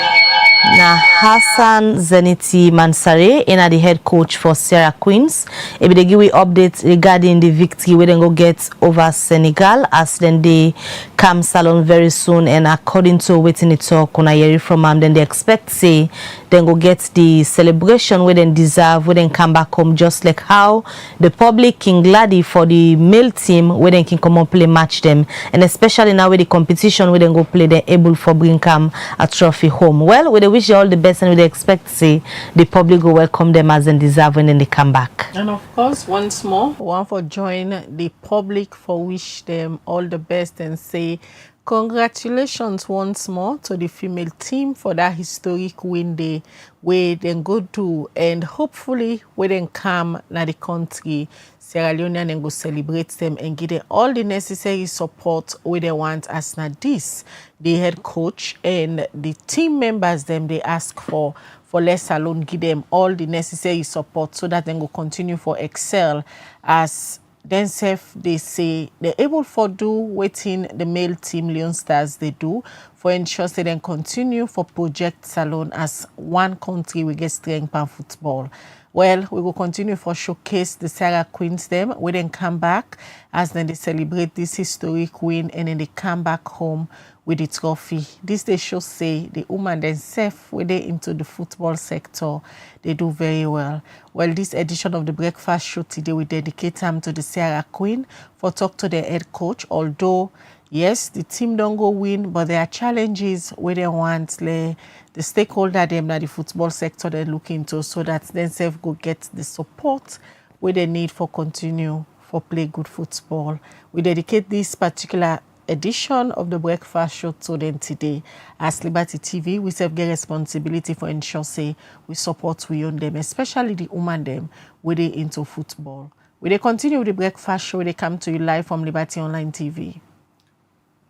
na Hassan Zenetti Mansaray and the head coach for Sierra Queens. If they give we updates regarding the victory we then go get over Senegal as then they come Salon very soon, and according to waiting the talk when I hear from them, then they expect say then go get the celebration we then deserve, we then come back home just like how the public King Glady for the male team we then can come and play match them, and especially now with the competition we then go play, they're able for bring come a trophy home. Well, we wish you all the best and we expect to see the public will welcome them as they deserve when they come back. And of course, once more, we want to join the public for wish them all the best and say congratulations once more to the female team for that historic win day where they go to, and hopefully we then come na the country Sierra Leone and go celebrate them and give them all the necessary support where they want as na this the head coach and the team members them they ask for less alone, give them all the necessary support so that they go continue for excel as Then self they say they're able for do waiting the male team Leon Stars they do for ensure they then continue for Project Salon as one country we get strength in football. Well, we will continue for showcase the Sarah Queens them. We then come back as then they celebrate this historic win and then they come back home with the trophy. This they show say the woman themselves when they into the football sector, they do very well. Well, this edition of the breakfast show today we dedicate time to the Sarah Queen for talk to the head coach. Although yes, the team don't go win, but there are challenges where they want the stakeholder them that the football sector they look into so that themselves go get the support where they need for continue for play good football. We dedicate this particular edition of the breakfast show to them today. As Liberty TV, we self get responsibility for ensure say we support we own them, especially the woman them where they into football. We they continue with the breakfast show, they come to you live from Liberty Online TV.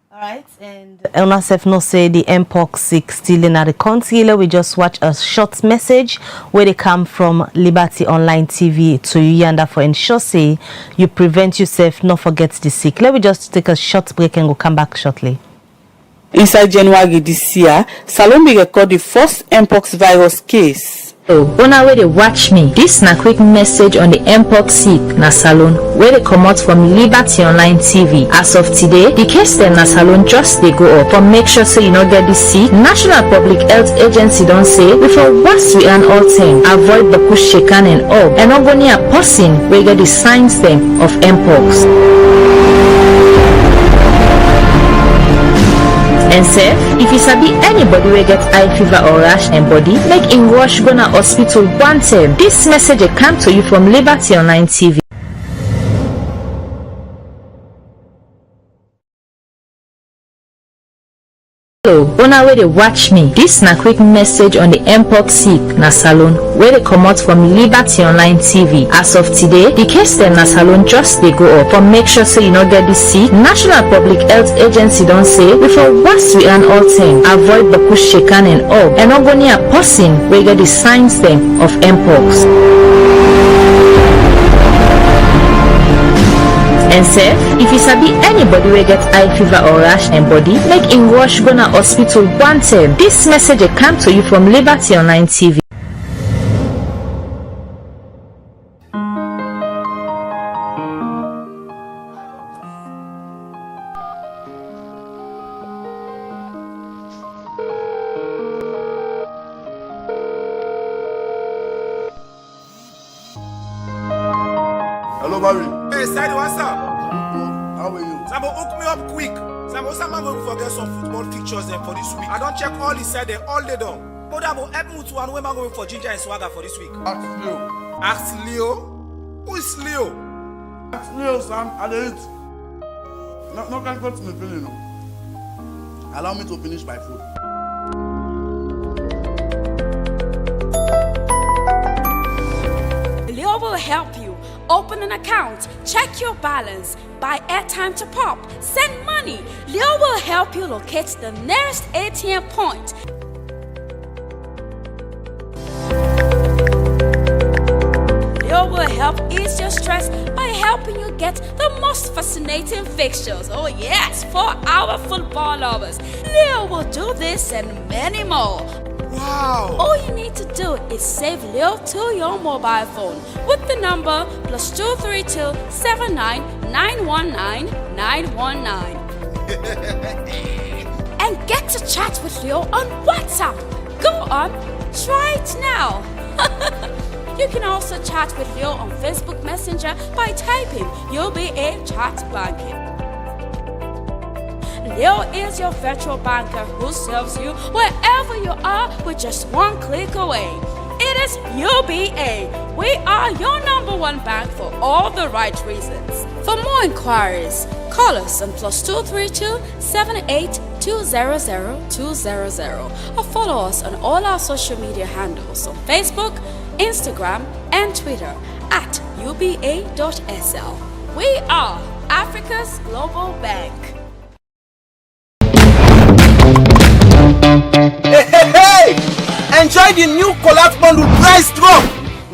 All right, and Elnasef no say the Mpox sick still in the country. We just watch a short message where they come from Liberty Online TV to you and for ensure say you prevent yourself, not forget the sick. Let me just take a short break and we'll come back shortly. Inside January this year, Salome recorded the first Mpox virus case. Una where they watch me. This na quick message on the Mpox sick na Salon where they come out from Liberty Online TV. As of today, the case them na Salon just they go up. For make sure so you not get this sick, National Public Health Agency don't say before wash we and all thing. Avoid the push shaken and all. And not go near a person where get the signs them of Mpox. And say, if you sabi anybody will get eye fever or rash and body, make him rush go na hospital one time. This message come to you from Liberty Online TV. Una where they watch me. This na quick message on the Mpox sick na Salon where they come out from Liberty Online TV. As of today, the case them na Salon just they go up. For make sure so you not get this sick, National Public Health Agency don't say before wash we and all thing. Avoid the push shaken and all. And not go near a person where get the signs them of Mpox. And say, if you sabi anybody will get eye fever or rash and body, make him rush go na hospital one time. This message come to you from Liberty Online TV. Hello, Mary. Hey, Stade, what's up? How are you? Samo, hook me up quick. Samo, someone will forget some football pictures then for this week. I don't check all he said them all day done. But Dabo, help me to one way I'm going for ginger and swagger for this week. Ask Leo. Ask Leo? Who is Leo? Ask Leo, Sam. I did it. No, can't go to me, you know. Allow me to finish my food. Leo will help you. Open an account, check your balance, buy airtime to pop, send money. Leo will help you locate the nearest ATM point. Leo will help ease your stress by helping you get the most fascinating fixtures. Oh yes, for our football lovers. Leo will do this and many more. Wow! All you need to do is save Leo to your mobile phone with the number +232 79 919 919 and get to chat with Leo on WhatsApp. Go on, try it now. You can also chat with Leo on Facebook Messenger by typing UBA chat banking. Leo is your virtual banker who serves you wherever you are with just one click away. It is UBA. We are your #1 bank for all the right reasons. For more inquiries, call us on +232 78 200 200 or follow us on all our social media handles on Facebook, Instagram, and Twitter at uba.sl. We are Africa's global bank. Hey! Enjoy the new collapse bundle price drop.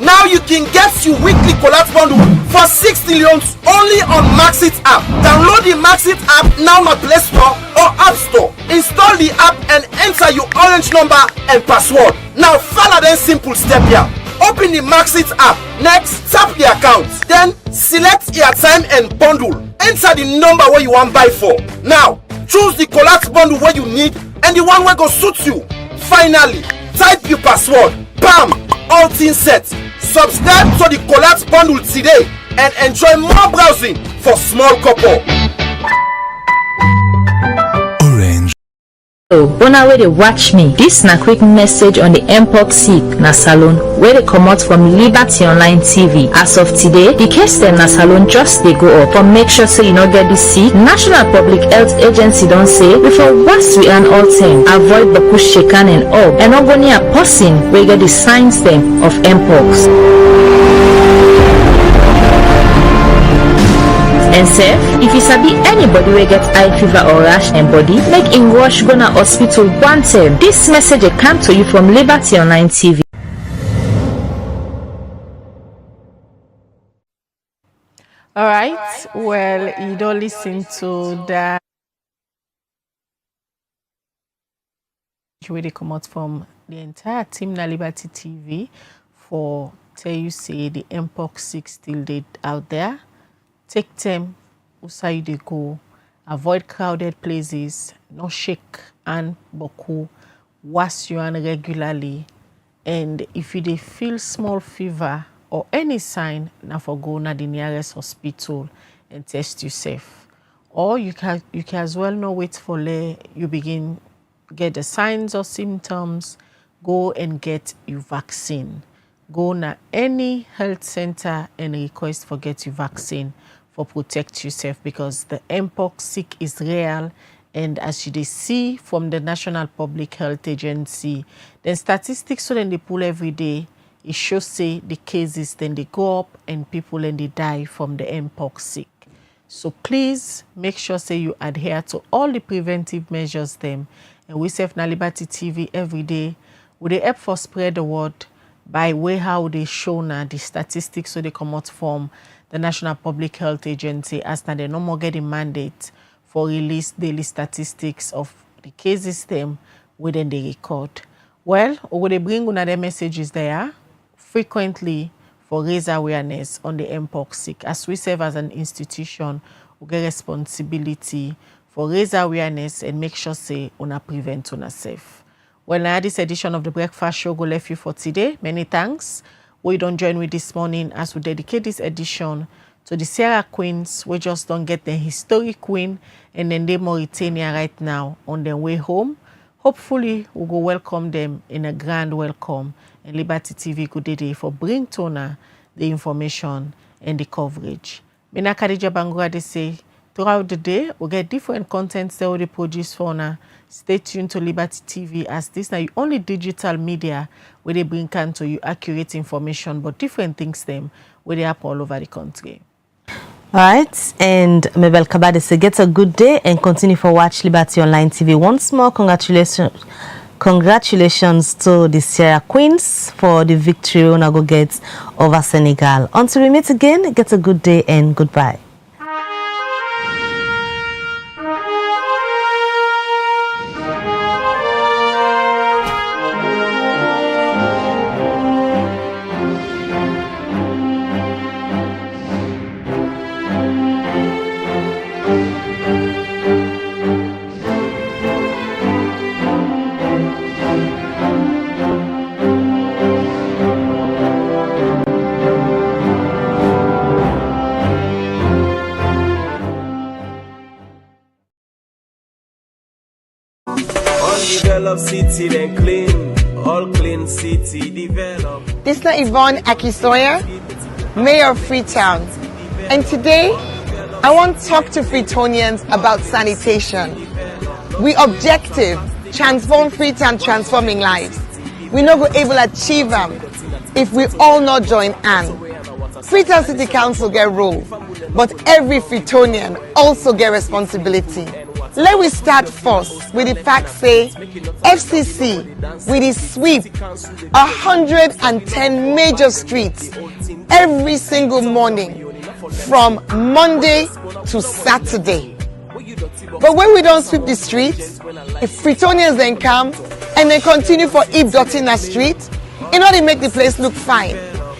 Now you can get your weekly collect bundle for 60 leones only on Maxit app. Download the Maxit app now on Play Store or App Store. Install the app and enter your orange number and password. Now follow them simple step here. Open the Maxit app. Next, tap the account. Then select your time and bundle. Enter the number where you want buy for. Now choose the collect bundle where you need and the one where go suit you. Finally, type your password. Bam! All things set. Subscribe to the collect bundle today and enjoy more browsing for small couple. Bona where they watch me. This na quick message on the Mpox sick na salon where they come out from Liberty Online TV. As of today, the case them na salon just they go up. For make sure so you not get this sick. National Public Health Agency don't say before WAFU-A and all them avoid the shaken and up and not go near person where get the signs them of Mpox. And safe, if you sabi anybody will get eye fever or rash and body, make him rush go na hospital one time. This message come to you from Liberty Online TV. All right. Well, you don't listen to that. Where they come out from the entire team na Liberty TV for tell you say the Mpox sick still dead out there. Take them outside they go, avoid crowded places, no shake and boku, wash your hand regularly, and if you dey feel small fever or any sign, now for go na the nearest hospital and test yourself. Or you can as well not wait for you begin get the signs or symptoms, go and get your vaccine. Go na any health center and request for get your vaccine for protect yourself, because the Mpox sick is real, and as you see from the National Public Health Agency, the statistics so then they pull every day, it shows say the cases then they go up and people then they die from the Mpox sick. So please make sure say you adhere to all the preventive measures them, and we serve na Liberty TV every day. We dey help for spread the word by way how they show na the statistics so they come out from the National Public Health Agency, as now they no more get a mandate for release daily statistics of the cases them within the record. Well, we will bring another messages there frequently for raise awareness on the Mpox sick. As we serve as an institution, we get responsibility for raise awareness and make sure say una prevent una safe. Well, now this edition of the Breakfast Show go left you for today. Many thanks. We don't join with this morning as we dedicate this edition to the Sierra Queens. We just don't get the historic queen and then they Mauritania right now on their way home. Hopefully, we'll go welcome them in a grand welcome. And Liberty TV good day for bring to the information and the coverage. Mina Khadija Bangura they say throughout the day we'll get different contents that we produce for now. Stay tuned to Liberty TV, as this now only digital media where they bring to you accurate information, but different things them where they happen all over the country. All right, and Mabel Kabade say get a good day and continue for watch Liberty Online TV. Once more, congratulations to the Sierra Queens for the victory on go get over Senegal. Until we meet again, get a good day and goodbye. Develop city, then clean, all clean city, develop. This is Yvonne Akisoya, Mayor of Freetown, and today I want to talk to Freetonians about sanitation. We objective, transform Freetown, transforming lives. We not go able to achieve them if we all not join hands. Freetown City Council get role, but every Freetonian also get responsibility. Let we start first with the fact say FCC with the sweep 110 major streets every single morning from Monday to Saturday. But when we don't sweep the streets, if Freetonians then come and they continue for heap dirty in the street, in order to make the place look fine.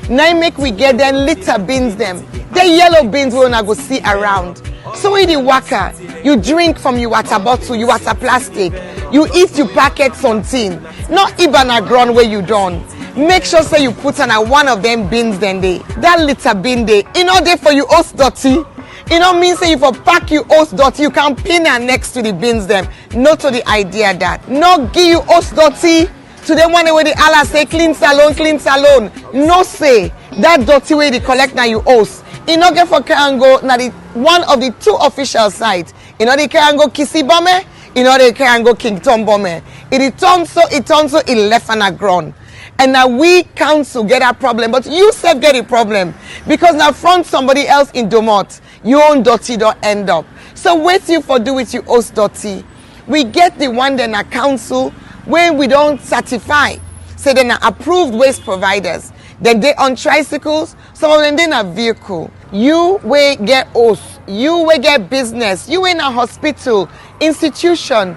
Now make we get them litter bins them. The yellow bins we wanna go see around. So in the waka, you drink from your water bottle, your water plastic, you eat your packet something, not even a ground where you done. Make sure say you put on one of them bins then they. That litter bin they, in order for you host dirty. It don't mean say if you pack you host dirty, you can pin her next to the bins them. Not to the idea that. Not give you host dirty to them one way the Allah say clean salon, clean salon. No say that dirty way they collect now you host. In order for Karango, now the one of the two official sites. In order Karango Kisi Bome, in order Karango King Tom Bome. It turns so it left on a ground. And now we council get a problem, but you said get a problem because now from somebody else in Domot, your own dirty don't end up. So wait you for do with you host dirty. We get the one then a council where we don't certify, say they're not approved waste providers. Then they on tricycles, some of them they not vehicle. You will get host, you will get business, you in a hospital, institution,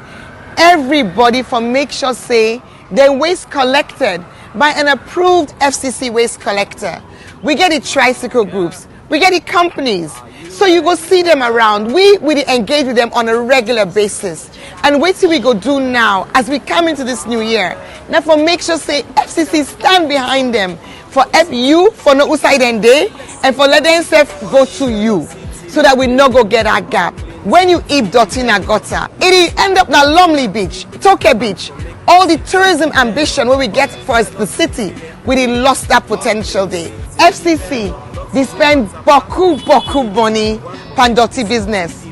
everybody for make sure say their waste collected by an approved FCC waste collector. We get the tricycle groups, we get the companies. So you go see them around. We engage with them on a regular basis. And wait till we go do now as we come into this new year. Now for make sure say FCC stand behind them for you for no outside and day and for let themselves go to you so that we no go get a gap. When you eat dirty in a gutter, it end up na Lumley Beach, Toke Beach. All the tourism ambition where we get for the city, we lost that potential there. FCC, they spend boku money on dirty business.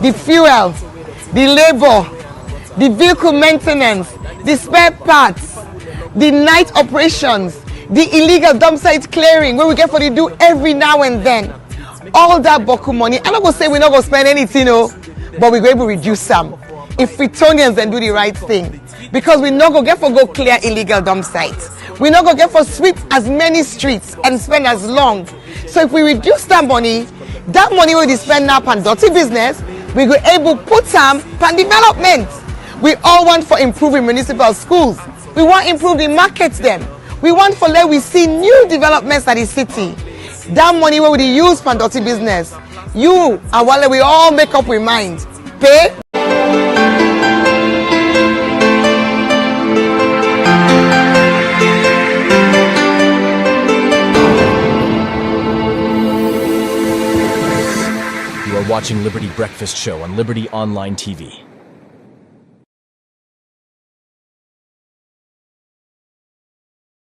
The fuel, the labor, the vehicle maintenance, the spare parts, the night operations, the illegal dump site clearing where we get for the do every now and then. All that boku money, I'm not going to say we're not going to spend anything, no, but we're going to reduce some. If Freetonians then do the right thing. Because we not going to get for go clear illegal dump sites. We not going to get for sweep as many streets and spend as long. So if we reduce that money we spend now on dirty business, we go able put some on development. We all want for improving municipal schools. We want improve the markets them. We want for let we see new developments at the city. That money we use for dirty business. You and while we all make up with mind. Pay. You are watching Liberty Breakfast Show on Liberty Online TV.